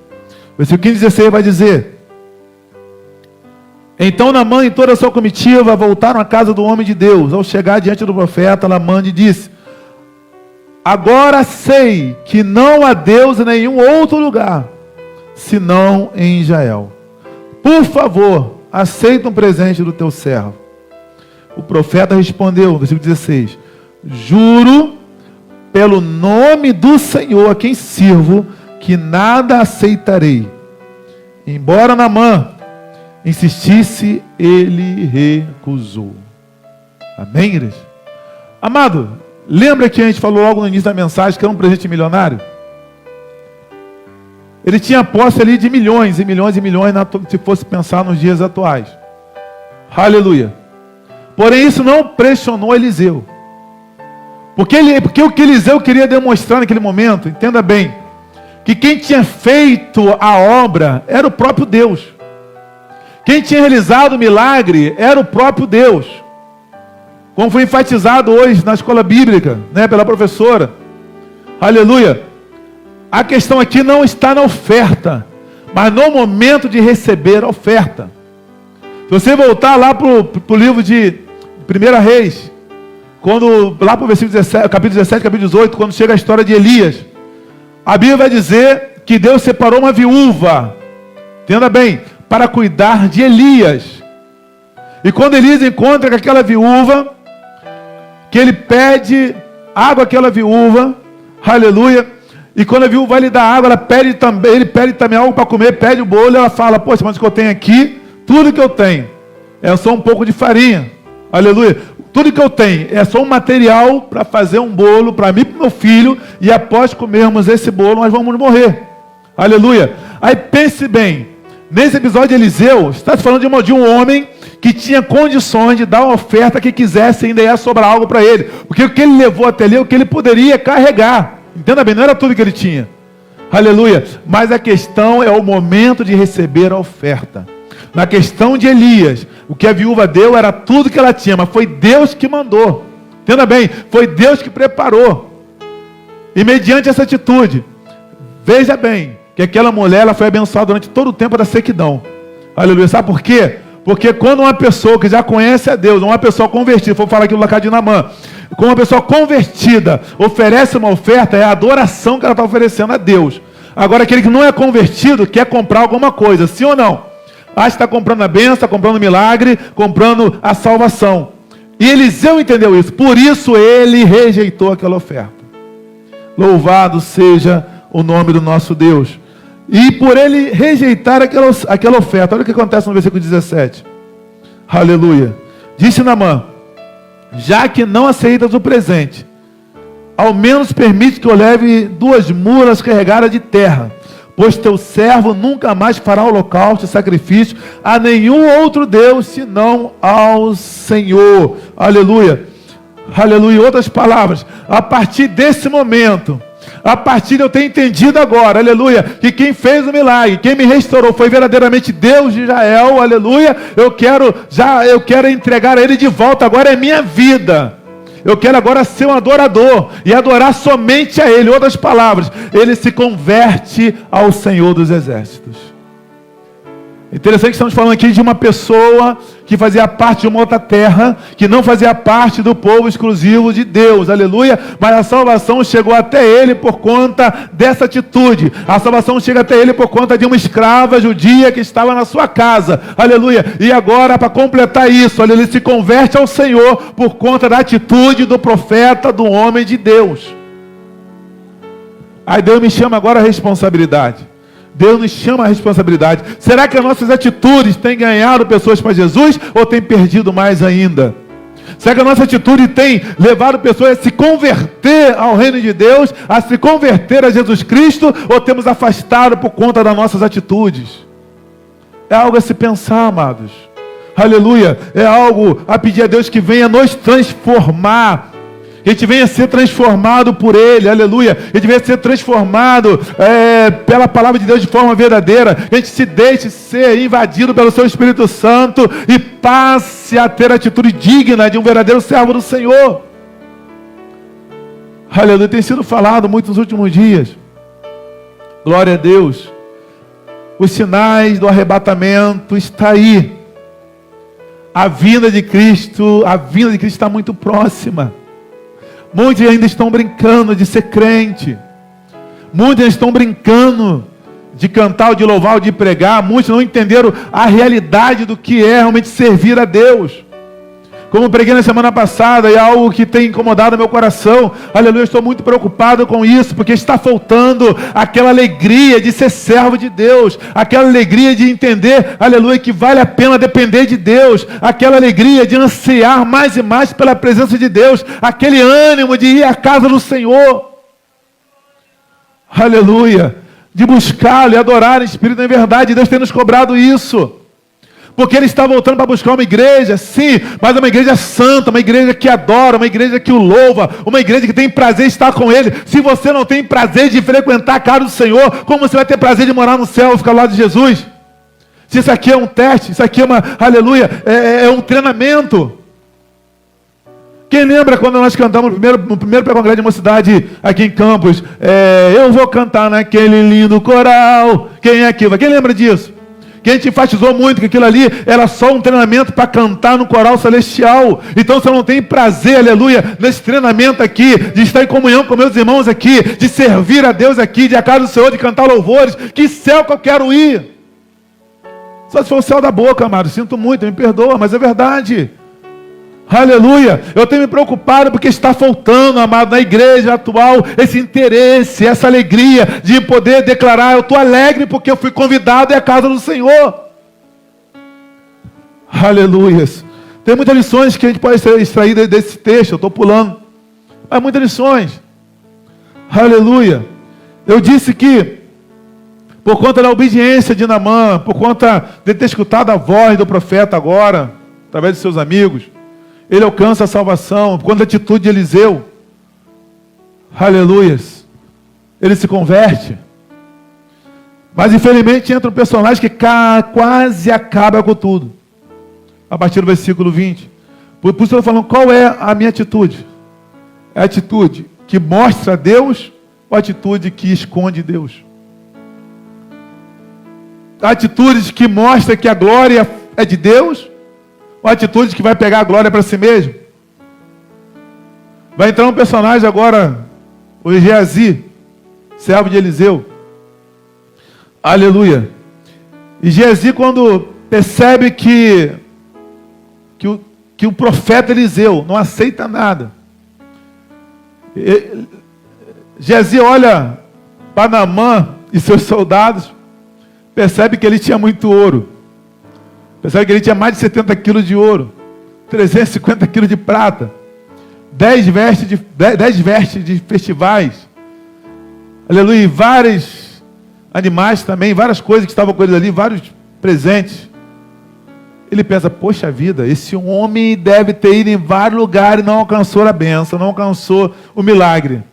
Speaker 1: Versículo 15 e 16 vai dizer: então Naamã e toda a sua comitiva voltaram à casa do homem de Deus. Ao chegar diante do profeta, Naamã lhe disse: agora sei que não há Deus em nenhum outro lugar, senão em Israel. Por favor, aceita um presente do teu servo. O profeta respondeu, versículo 16: juro pelo nome do Senhor a quem sirvo, que nada aceitarei. Embora Naamã insistisse, ele recusou. Amém, igreja? Amado, lembra que a gente falou logo no início da mensagem que era um presente milionário? Ele tinha posse ali de milhões e milhões e milhões, se fosse pensar nos dias atuais. Aleluia. Porém, isso não pressionou Eliseu. Porque o que Eliseu queria demonstrar naquele momento, entenda bem, que quem tinha feito a obra era o próprio Deus. Quem tinha realizado o milagre era o próprio Deus. Como foi enfatizado hoje na escola bíblica, pela professora. Aleluia. A questão aqui não está na oferta, mas no momento de receber a oferta. Se você voltar lá para o livro de 1 Reis, lá para o versículo 17, capítulo 17, capítulo 18, quando chega a história de Elias, a Bíblia vai dizer que Deus separou uma viúva, entenda bem, para cuidar de Elias. E quando Elias encontra com aquela viúva, que ele pede água àquela viúva, Aleluia. E quando a viúva vai lhe dar água, ele pede também algo para comer, pede o bolo, e ela fala, poxa, mas o que eu tenho aqui, tudo que eu tenho, é só um pouco de farinha. Aleluia. Tudo que eu tenho é só um material para fazer um bolo para mim e para o meu filho, e após comermos esse bolo, nós vamos morrer. Aleluia. Aí pense bem, nesse episódio de Eliseu, está se falando de um homem que tinha condições de dar uma oferta que quisesse, ainda ia sobrar algo para ele. Porque o que ele levou até ali é o que ele poderia carregar. Entenda bem, não era tudo que ele tinha. Aleluia. Mas a questão é o momento de receber a oferta. Na questão de Elias, o que a viúva deu era tudo que ela tinha, mas foi Deus que mandou. Entenda bem, foi Deus que preparou. E mediante essa atitude, veja bem, que aquela mulher ela foi abençoada durante todo o tempo da sequidão. Aleluia. Sabe por quê? Porque quando uma pessoa que já conhece a Deus, uma pessoa convertida, vou falar aqui do Lacar de Naamã, quando uma pessoa convertida oferece uma oferta, é a adoração que ela está oferecendo a Deus. Agora, aquele que não é convertido quer comprar alguma coisa, sim ou não? Acha que está comprando a bênção, está comprando o milagre, comprando a salvação. E Eliseu entendeu isso, por isso ele rejeitou aquela oferta. Louvado seja o nome do nosso Deus. E por ele rejeitar aquela oferta, olha o que acontece no versículo 17. Aleluia. Disse Naamã, já que não aceitas o presente, ao menos permite que eu leve 2 mulas carregadas de terra, pois teu servo nunca mais fará holocausto e sacrifício a nenhum outro Deus, senão ao Senhor. Aleluia. Aleluia. Em outras palavras, a partir desse momento, a partir de eu ter entendido agora, aleluia, que quem fez o milagre, quem me restaurou foi verdadeiramente Deus de Israel, aleluia, eu quero entregar a Ele de volta, agora é minha vida. Eu quero agora ser um adorador e adorar somente a Ele. Em outras palavras, ele se converte ao Senhor dos Exércitos. Interessante que estamos falando aqui de uma pessoa que fazia parte de uma outra terra, que não fazia parte do povo exclusivo de Deus, aleluia, mas a salvação chegou até ele por conta dessa atitude. A salvação chega até ele por conta de uma escrava judia que estava na sua casa, aleluia, e agora para completar isso, aleluia, ele se converte ao Senhor por conta da atitude do profeta, do homem de Deus. Aí Deus me chama agora a responsabilidade. Deus nos chama a responsabilidade. Será que as nossas atitudes têm ganhado pessoas para Jesus ou têm perdido mais ainda? Será que a nossa atitude tem levado pessoas a se converter ao reino de Deus, a se converter a Jesus Cristo, ou temos afastado por conta das nossas atitudes? É algo a se pensar, amados. Aleluia. É algo a pedir a Deus que venha nos transformar. Que a gente venha ser transformado por Ele, aleluia. Que a gente venha ser transformado pela palavra de Deus de forma verdadeira. Que a gente se deixe ser invadido pelo Seu Espírito Santo e passe a ter a atitude digna de um verdadeiro servo do Senhor. Aleluia. Tem sido falado muito nos últimos dias. Glória a Deus. Os sinais do arrebatamento estão aí. A vinda de Cristo está muito próxima. Muitos ainda estão brincando de ser crente. Muitos ainda estão brincando de cantar, ou de louvar, ou de pregar. Muitos não entenderam a realidade do que é realmente servir a Deus. Como preguei na semana passada, é algo que tem incomodado meu coração. Aleluia, estou muito preocupado com isso, porque está faltando aquela alegria de ser servo de Deus, aquela alegria de entender, aleluia, que vale a pena depender de Deus, aquela alegria de ansiar mais e mais pela presença de Deus, aquele ânimo de ir à casa do Senhor. Aleluia, de buscá-lo e adorar em espírito e em verdade. Deus tem nos cobrado isso. Porque Ele está voltando para buscar uma igreja, sim, mas uma igreja santa, uma igreja que adora, uma igreja que o louva, uma igreja que tem prazer em estar com Ele. Se você não tem prazer de frequentar a casa do Senhor, como você vai ter prazer de morar no céu e ficar ao lado de Jesus? Se isso aqui é um teste, isso aqui é uma, aleluia, é um treinamento. Quem lembra quando nós cantamos no primeiro pré-congresso de mocidade aqui em Campos? Eu vou cantar naquele lindo coral. Quem é aqui? Quem lembra disso? Que a gente enfatizou muito que aquilo ali era só um treinamento para cantar no coral celestial. Então você não tem prazer, aleluia, nesse treinamento aqui, de estar em comunhão com meus irmãos aqui, de servir a Deus aqui, de ir à casa do Senhor, de cantar louvores. Que céu que eu quero ir! Só se for o céu da boca, amado, sinto muito, me perdoa, mas é verdade. Aleluia. Eu tenho me preocupado porque está faltando, amado, na igreja atual, esse interesse, essa alegria de poder declarar, eu estou alegre porque eu fui convidado à casa do Senhor. Aleluia. Tem muitas lições que a gente pode extrair desse texto, eu estou pulando. Mas muitas lições. Aleluia. Eu disse que, por conta da obediência de Naamã, por conta de ter escutado a voz do profeta agora, através de seus amigos, ele alcança a salvação. Por conta da atitude de Eliseu, aleluia, ele se converte. Mas infelizmente entra um personagem que quase acaba com tudo. A partir do versículo 20. Por isso eu estou falando, qual é a minha atitude? É a atitude que mostra Deus ou a atitude que esconde Deus? A atitude que mostra que a glória é de Deus ou a atitude que vai pegar a glória para si mesmo? Vai entrar um personagem agora, o Geazi, servo de Eliseu. Aleluia. E Geazi, quando percebe que o profeta Eliseu não aceita nada, Geazi olha para Naamã e seus soldados, percebe que ele tinha muito ouro, percebe que ele tinha mais de 70 quilos de ouro, 350 quilos de prata, 10 vestes de festivais, aleluia, e vários animais também, várias coisas que estavam com eles ali, vários presentes. Ele pensa, poxa vida, esse homem deve ter ido em vários lugares e não alcançou a bênção, não alcançou o milagre.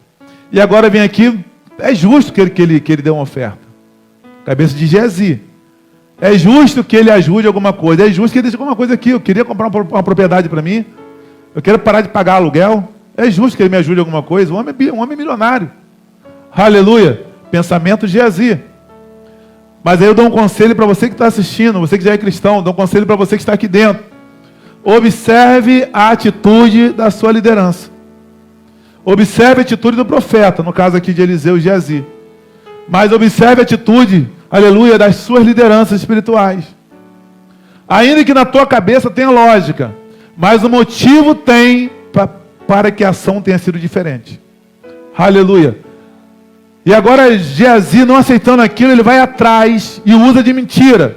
Speaker 1: E agora vem aqui, é justo que ele dê uma oferta. Cabeça de Geazi. É justo que ele ajude alguma coisa, é justo que ele deixe alguma coisa aqui. Eu queria comprar uma propriedade para mim, eu quero parar de pagar aluguel, é justo que ele me ajude alguma coisa. Um homem milionário. Aleluia. Pensamento de Geazi. Mas aí eu dou um conselho para você que está assistindo, você que já é cristão, dou um conselho para você que está aqui dentro. Observe a atitude da sua liderança. Observe a atitude do profeta, no caso aqui de Eliseu e Geazi. Mas observe a atitude, aleluia, das suas lideranças espirituais. Ainda que na tua cabeça tenha lógica, mas o motivo tem para que a ação tenha sido diferente. Aleluia. E agora Geazi, não aceitando aquilo, ele vai atrás e usa de mentira.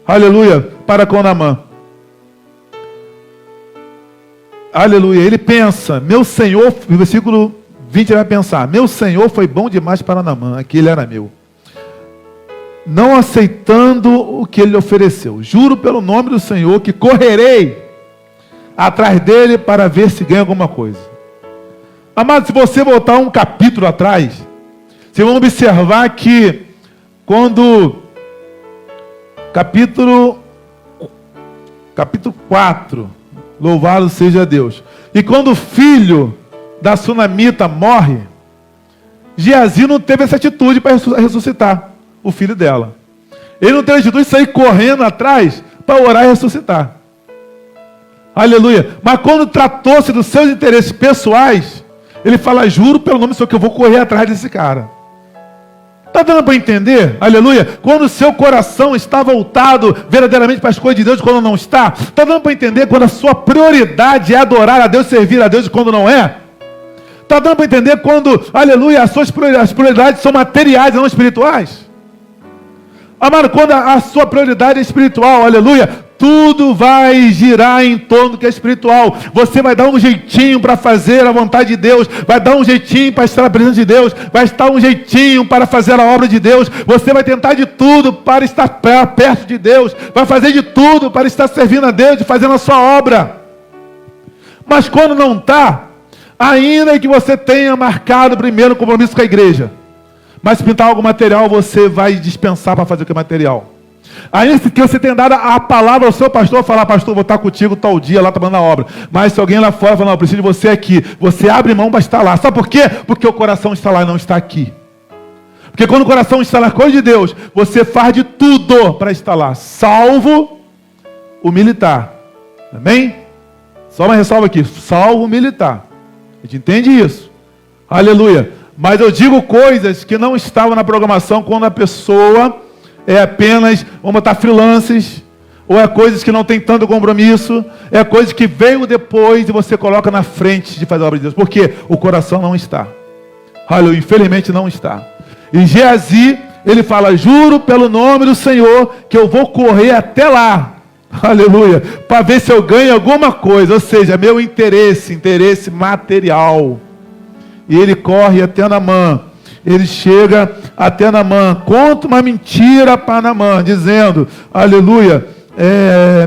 Speaker 1: Aleluia, para com Naamã. Aleluia, ele pensa, meu Senhor, no versículo 20 ele vai pensar, meu Senhor foi bom demais para Naamã, aquele era meu. Não aceitando o que ele lhe ofereceu. Juro pelo nome do Senhor que correrei atrás dele para ver se ganha alguma coisa. Amado, se você voltar um capítulo atrás, vocês vão observar que quando capítulo 4, louvado seja Deus, e quando o filho da sunamita morre, Geazi não teve essa atitude para ressuscitar o filho dela. Ele não teve a atitude de sair correndo atrás para orar e ressuscitar. Aleluia. Mas quando tratou-se dos seus interesses pessoais, ele fala, juro pelo nome do Senhor que eu vou correr atrás desse cara. Está dando para entender? Aleluia. Quando o seu coração está voltado verdadeiramente para as coisas de Deus, quando não está. Está dando para entender quando a sua prioridade é adorar a Deus, servir a Deus, e quando não é? Está dando para entender quando, aleluia, as prioridades são materiais e não espirituais? Amado, quando a sua prioridade é espiritual, aleluia, tudo vai girar em torno do que é espiritual. Você vai dar um jeitinho para fazer a vontade de Deus, vai dar um jeitinho para estar na presença de Deus, vai estar um jeitinho para fazer a obra de Deus. Você vai tentar de tudo para estar perto de Deus, vai fazer de tudo para estar servindo a Deus e fazendo a sua obra. Mas quando não está, ainda que você tenha marcado primeiro compromisso com a igreja, mas se pintar algo material, você vai dispensar para fazer o que é material. Ainda que você tenha dado a palavra ao seu pastor, falar, pastor, vou estar contigo tal dia lá trabalhando na obra. Mas se alguém lá fora falar, não, eu preciso de você aqui, você abre mão para estar lá. Sabe por quê? Porque o coração está lá e não está aqui. Porque quando o coração está na coisa de Deus, você faz de tudo para estar lá, salvo o militar. Amém? Só uma ressalva aqui, salvo o militar. A gente entende isso. Aleluia. Mas eu digo coisas que não estavam na programação quando a pessoa é apenas, vamos botar freelancers, ou é coisas que não tem tanto compromisso, é coisas que veio depois e você coloca na frente de fazer a obra de Deus. Porque o coração não está. Aleluia, infelizmente não está. E Geazi, ele fala, juro pelo nome do Senhor que eu vou correr até lá. Aleluia, para ver se eu ganho alguma coisa, ou seja, meu interesse material. E ele corre até Naamã. Ele chega até Naamã, conta uma mentira para Naamã, dizendo, aleluia,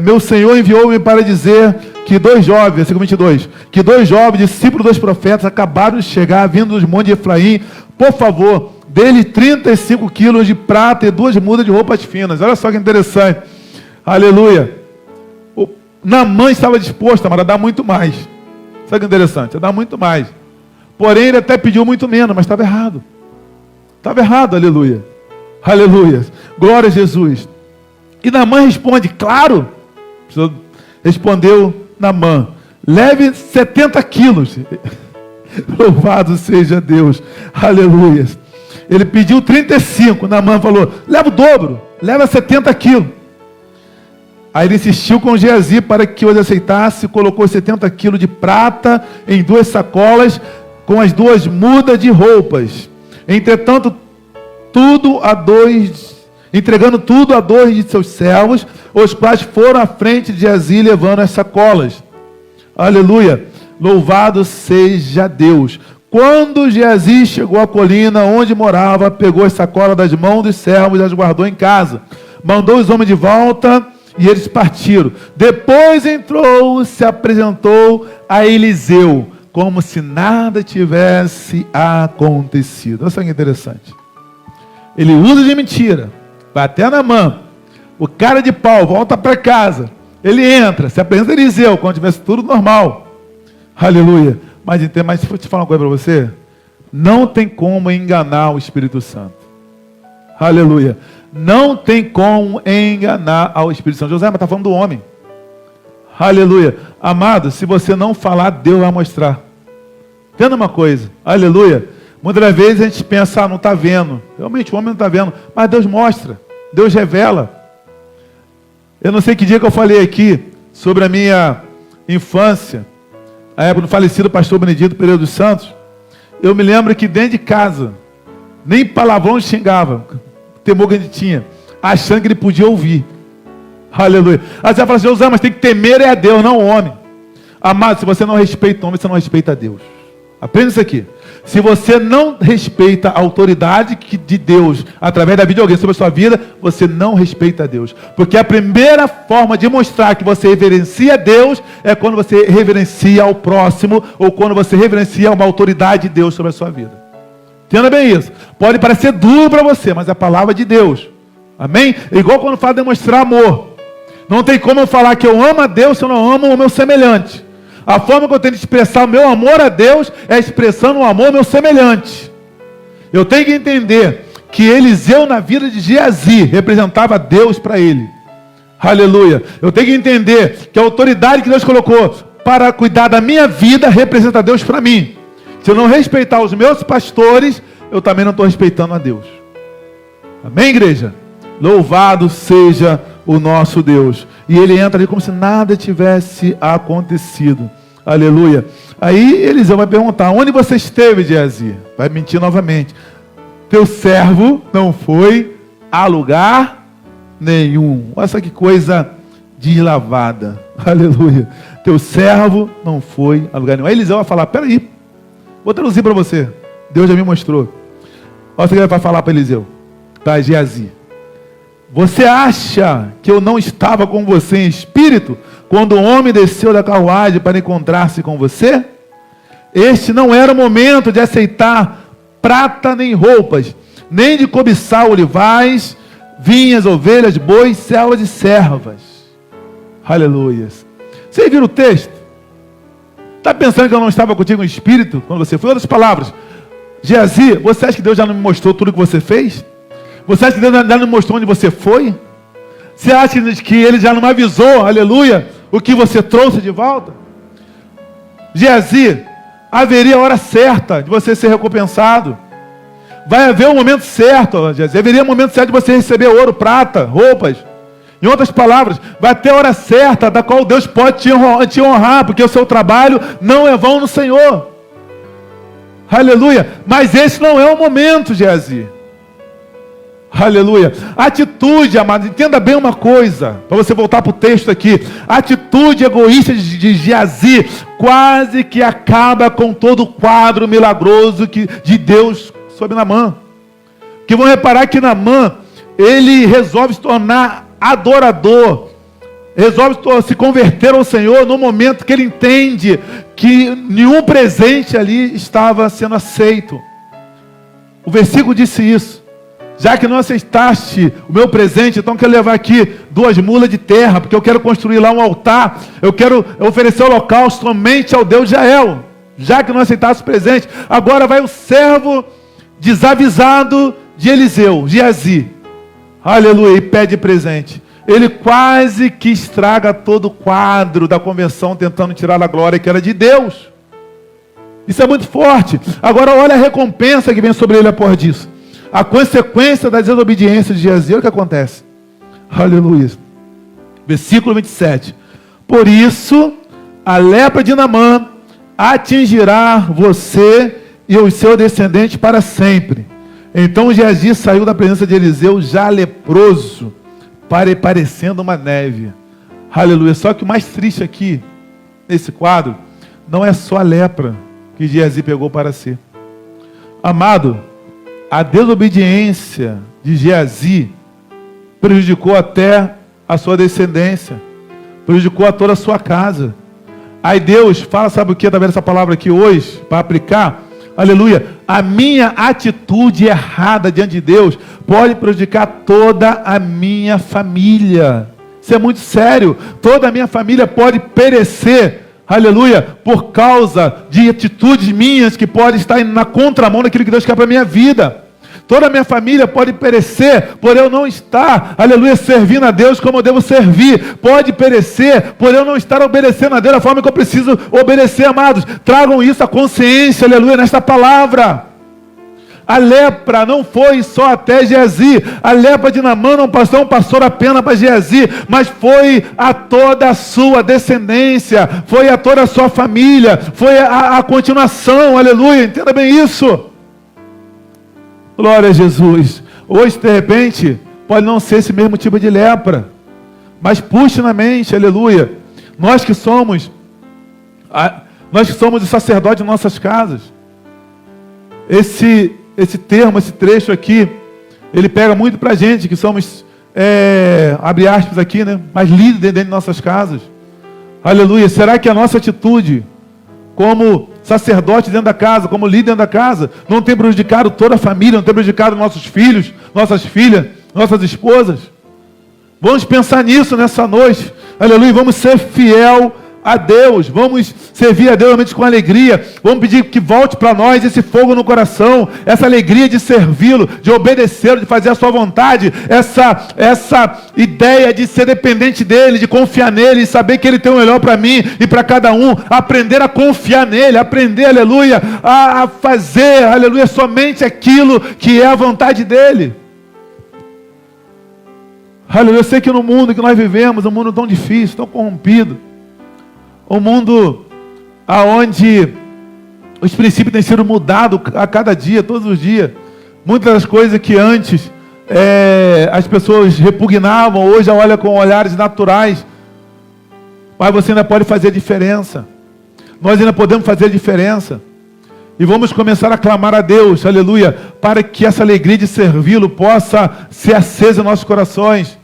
Speaker 1: meu Senhor enviou-me para dizer que 2 jovens, versículo 22, que 2 jovens, discípulos dos profetas, acabaram de chegar, vindo dos montes de Efraim, por favor, dê-lhe 35 quilos de prata e 2 mudas de roupas finas. Olha só que interessante, aleluia. Naamã estava disposto a dar muito mais. Sabe que interessante? A dar muito mais. Porém, ele até pediu muito menos, mas estava errado. Estava errado, aleluia. Aleluia. Glória a Jesus. E Naamã responde, claro. Respondeu Naamã, leve 70 quilos. Louvado seja Deus. Aleluia. Ele pediu 35. Naamã falou, leva o dobro. Leva 70 quilos. Aí ele insistiu com Geazi para que os aceitasse. Colocou 70 quilos de prata em 2 sacolas com as 2 mudas de roupas. Entretanto, entregando tudo a 2 de seus servos, os quais foram à frente de Geazi levando as sacolas. Aleluia, louvado seja Deus. Quando Geazi chegou à colina onde morava, pegou as sacolas das mãos dos servos e as guardou em casa. Mandou os homens de volta e eles partiram. Depois entrou, se apresentou a Eliseu, como se nada tivesse acontecido. Olha só que interessante. Ele usa de mentira, vai até Naamã, o cara de pau volta para casa, ele entra, se apresenta a Eliseu, quando tivesse tudo normal. Aleluia. Mas se eu te falar uma coisa para você, não tem como enganar o Espírito Santo. Aleluia. Não tem como enganar ao Espírito Santo. José, mas está falando do homem. Aleluia. Amado, se você não falar, Deus vai mostrar. Entenda uma coisa. Aleluia. Muitas das vezes a gente pensa, não está vendo. Realmente o homem não está vendo. Mas Deus mostra. Deus revela. Eu não sei que dia que eu falei aqui sobre a minha infância. A época do falecido pastor Benedito Pereira dos Santos. Eu me lembro que dentro de casa, nem palavrão xingava. O temor que a gente tinha. Achando que ele podia ouvir. Aleluia. Aí você vai falar assim, José, mas tem que temer a Deus, não o homem. Amado, se você não respeita o homem, você não respeita a Deus. Aprenda isso aqui. Se você não respeita a autoridade de Deus através da vida de alguém sobre a sua vida, você não respeita a Deus. Porque a primeira forma de mostrar que você reverencia a Deus é quando você reverencia ao próximo ou quando você reverencia uma autoridade de Deus sobre a sua vida. Entenda bem isso. Pode parecer duro para você, mas é a palavra de Deus. Amém? É igual quando fala demonstrar amor. Não tem como eu falar que eu amo a Deus se eu não amo o meu semelhante. A forma que eu tenho de expressar o meu amor a Deus é expressando o amor ao meu semelhante. Eu tenho que entender que Eliseu na vida de Geazi representava Deus para ele. Aleluia. Eu tenho que entender que a autoridade que Deus colocou para cuidar da minha vida representa Deus para mim. Se eu não respeitar os meus pastores, eu também não estou respeitando a Deus. Amém, igreja? Louvado seja o nosso Deus. E ele entra ali como se nada tivesse acontecido. Aleluia. Aí Eliseu vai perguntar, onde você esteve, Geazi? Vai mentir novamente. Teu servo não foi a lugar nenhum. Olha só que coisa deslavada. Aleluia. Teu servo não foi a lugar nenhum. Aí Eliseu vai falar, peraí, vou traduzir para você. Deus já me mostrou. Olha o que ele vai falar para Eliseu. Para Geazi. Você acha que eu não estava com você em espírito quando o homem desceu da carruagem para encontrar-se com você? Este não era o momento de aceitar prata nem roupas, nem de cobiçar olivais, vinhas, ovelhas, bois, servas e servas. Aleluia. Vocês viram o texto? Está pensando que eu não estava contigo em espírito quando você foi? Outras palavras. Geazi, você acha que Deus já não me mostrou tudo o que você fez? Você acha que Deus já não me mostrou onde você foi? Você acha que Ele já não me avisou, aleluia, o que você trouxe de volta? Geazi, haveria a hora certa de você ser recompensado. Vai haver o momento certo, Geazi. Haveria o momento certo de você receber ouro, prata, roupas. Em outras palavras, vai ter a hora certa da qual Deus pode te honrar, porque o seu trabalho não é vão no Senhor. Aleluia. Mas esse não é o momento, Geazi. Aleluia. Atitude, amado, entenda bem uma coisa, para você voltar para o texto aqui. A atitude egoísta de Geazi quase que acaba com todo o quadro milagroso de Deus sobre Naamã. Que vão reparar que Naamã, ele resolve se tornar adorador, resolve se converter ao Senhor no momento que ele entende que nenhum presente ali estava sendo aceito. O versículo disse isso. Já que não aceitaste o meu presente, então eu quero levar aqui 2 mulas de terra, porque eu quero construir lá um altar, eu quero oferecer holocausto somente ao Deus de Israel. Já que não aceitaste o presente, agora vai o servo desavisado de Eliseu, Geazi. Aleluia, e pede presente. Ele quase que estraga todo o quadro da convenção, tentando tirar a glória que era de Deus. Isso é muito forte. Agora olha a recompensa que vem sobre ele após disso. A consequência da desobediência de Geazi, o que acontece? Aleluia. Versículo 27. Por isso, a lepra de Naamã atingirá você e os seus descendentes para sempre. Então Geazi saiu da presença de Eliseu já leproso, parecendo uma neve. Aleluia. Só que o mais triste aqui, nesse quadro, não é só a lepra que Geazi pegou para si. Amado, a desobediência de Geazi prejudicou até a sua descendência, prejudicou a toda a sua casa. Aí Deus fala, sabe o que, através dessa palavra aqui hoje, para aplicar? Aleluia. A minha atitude errada diante de Deus pode prejudicar toda a minha família. Isso é muito sério. Toda a minha família pode perecer, aleluia, por causa de atitudes minhas que podem estar na contramão daquilo que Deus quer para a minha vida. Toda a minha família pode perecer por eu não estar, aleluia, servindo a Deus como eu devo servir. Pode perecer por eu não estar obedecendo a Deus da forma que eu preciso obedecer, amados. Tragam isso à consciência, aleluia, nesta palavra. A lepra não foi só até Geazi. A lepra de Naamã não passou apenas para Geazi, mas foi a toda a sua descendência, foi a toda a sua família, foi a continuação, aleluia, entenda bem isso. Glória a Jesus. Hoje, de repente, pode não ser esse mesmo tipo de lepra, mas puxe na mente, aleluia. Nós que somos os sacerdotes de nossas casas. Esse termo, esse trecho aqui, ele pega muito para a gente, que somos, abre aspas aqui, né? Mas líderes dentro de nossas casas. Aleluia. Será que a nossa atitude, como sacerdote dentro da casa, como líder dentro da casa, não tem prejudicado toda a família, não tem prejudicado nossos filhos, nossas filhas, nossas esposas? Vamos pensar nisso nessa noite, aleluia, vamos ser fiel a Deus, vamos servir a Deus realmente com alegria, vamos pedir que volte para nós esse fogo no coração, essa alegria de servi-lo, de obedecê-lo, de fazer a sua vontade, essa ideia de ser dependente dele, de confiar nele, de saber que ele tem o melhor para mim e para cada um, aprender a confiar nele, aprender, aleluia, a fazer, aleluia, somente aquilo que é a vontade dele. Aleluia, eu sei que no mundo que nós vivemos, um mundo tão difícil, tão corrompido, um mundo onde os princípios têm sido mudados a cada dia, todos os dias. Muitas das coisas que antes as pessoas repugnavam, hoje olham com olhares naturais. Mas você ainda pode fazer diferença. Nós ainda podemos fazer diferença. E vamos começar a clamar a Deus, aleluia, para que essa alegria de servi-lo possa ser acesa em nossos corações.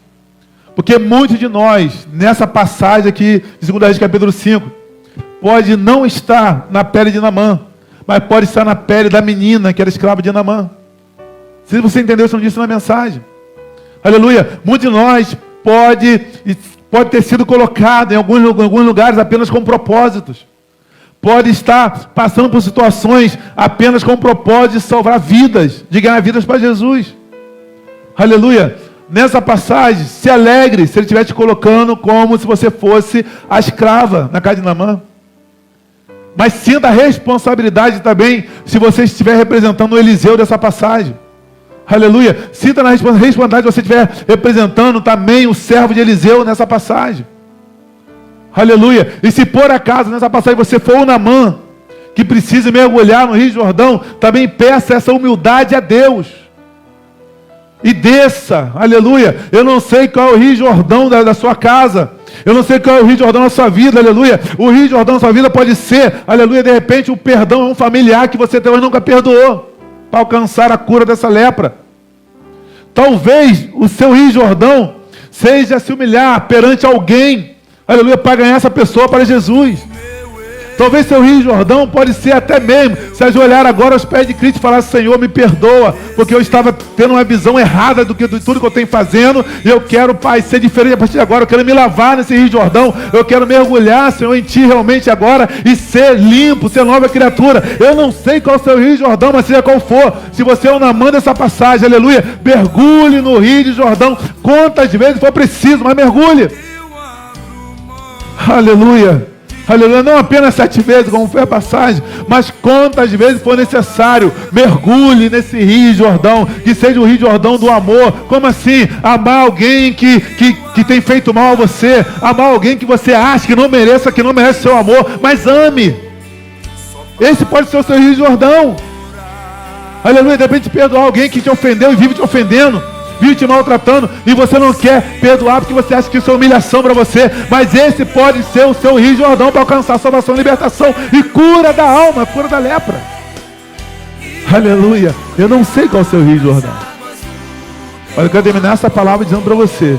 Speaker 1: Porque muitos de nós, nessa passagem aqui, de 2 Reis capítulo 5, pode não estar na pele de Naamã, mas pode estar na pele da menina que era escrava de Naamã. Se você entendeu, isso não disse na mensagem. Aleluia. Muitos de nós pode ter sido colocado em alguns lugares apenas com propósitos. Pode estar passando por situações apenas com o propósito de salvar vidas, de ganhar vidas para Jesus. Aleluia. Nessa passagem, se alegre se ele estiver te colocando como se você fosse a escrava na casa de Naamã. Mas sinta a responsabilidade também se você estiver representando o Eliseu dessa passagem. Aleluia. Sinta na responsabilidade que você estiver representando também o servo de Eliseu nessa passagem. Aleluia. E se por acaso nessa passagem você for o Naamã, que precisa mergulhar no Rio Jordão, também peça essa humildade a Deus. E desça, aleluia. Eu não sei qual é o Rio Jordão da sua casa. Eu não sei qual é o Rio Jordão da sua vida, aleluia. O Rio Jordão da sua vida pode ser, aleluia, de repente o perdão a um familiar que você talvez nunca perdoou, para alcançar a cura dessa lepra. Talvez o seu Rio Jordão seja se humilhar perante alguém, aleluia, para ganhar essa pessoa para Jesus. Talvez seu Rio Jordão pode ser até mesmo se ajoelhar agora aos pés de Cristo e falar: Senhor, me perdoa, porque eu estava tendo uma visão errada de tudo que eu tenho fazendo, e eu quero, Pai, ser diferente a partir de agora. Eu quero me lavar nesse Rio Jordão, eu quero mergulhar, Senhor, em Ti realmente agora e ser limpo, ser nova criatura. Eu não sei qual é o seu Rio Jordão, mas seja qual for, se você é o Naamã dessa passagem, aleluia, mergulhe no Rio de Jordão quantas vezes for preciso, mas mergulhe. Aleluia. Aleluia, não apenas 7 vezes, como foi a passagem, mas quantas vezes for necessário, mergulhe nesse Rio Jordão, que seja o Rio Jordão do amor. Como assim? Amar alguém que tem feito mal a você, amar alguém que você acha que não merece seu amor, mas ame. Esse pode ser o seu Rio Jordão. Aleluia, de repente perdoar alguém que te ofendeu e vive te ofendendo, vive te maltratando, e você não quer perdoar porque você acha que isso é humilhação para você, mas esse pode ser o seu Rio Jordão para alcançar salvação, libertação e cura da alma, cura da lepra. Aleluia. Eu não sei qual é o seu Rio Jordão, mas eu quero terminar essa palavra dizendo para você: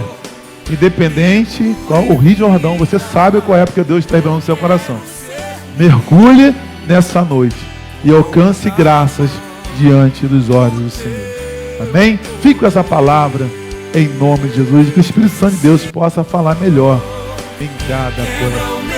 Speaker 1: independente qual o Rio Jordão, você sabe qual é, porque Deus está revelando no seu coração. Mergulhe nessa noite e alcance graças diante dos olhos do Senhor. Amém? Fique com essa palavra em nome de Jesus, que o Espírito Santo de Deus possa falar melhor em cada coração.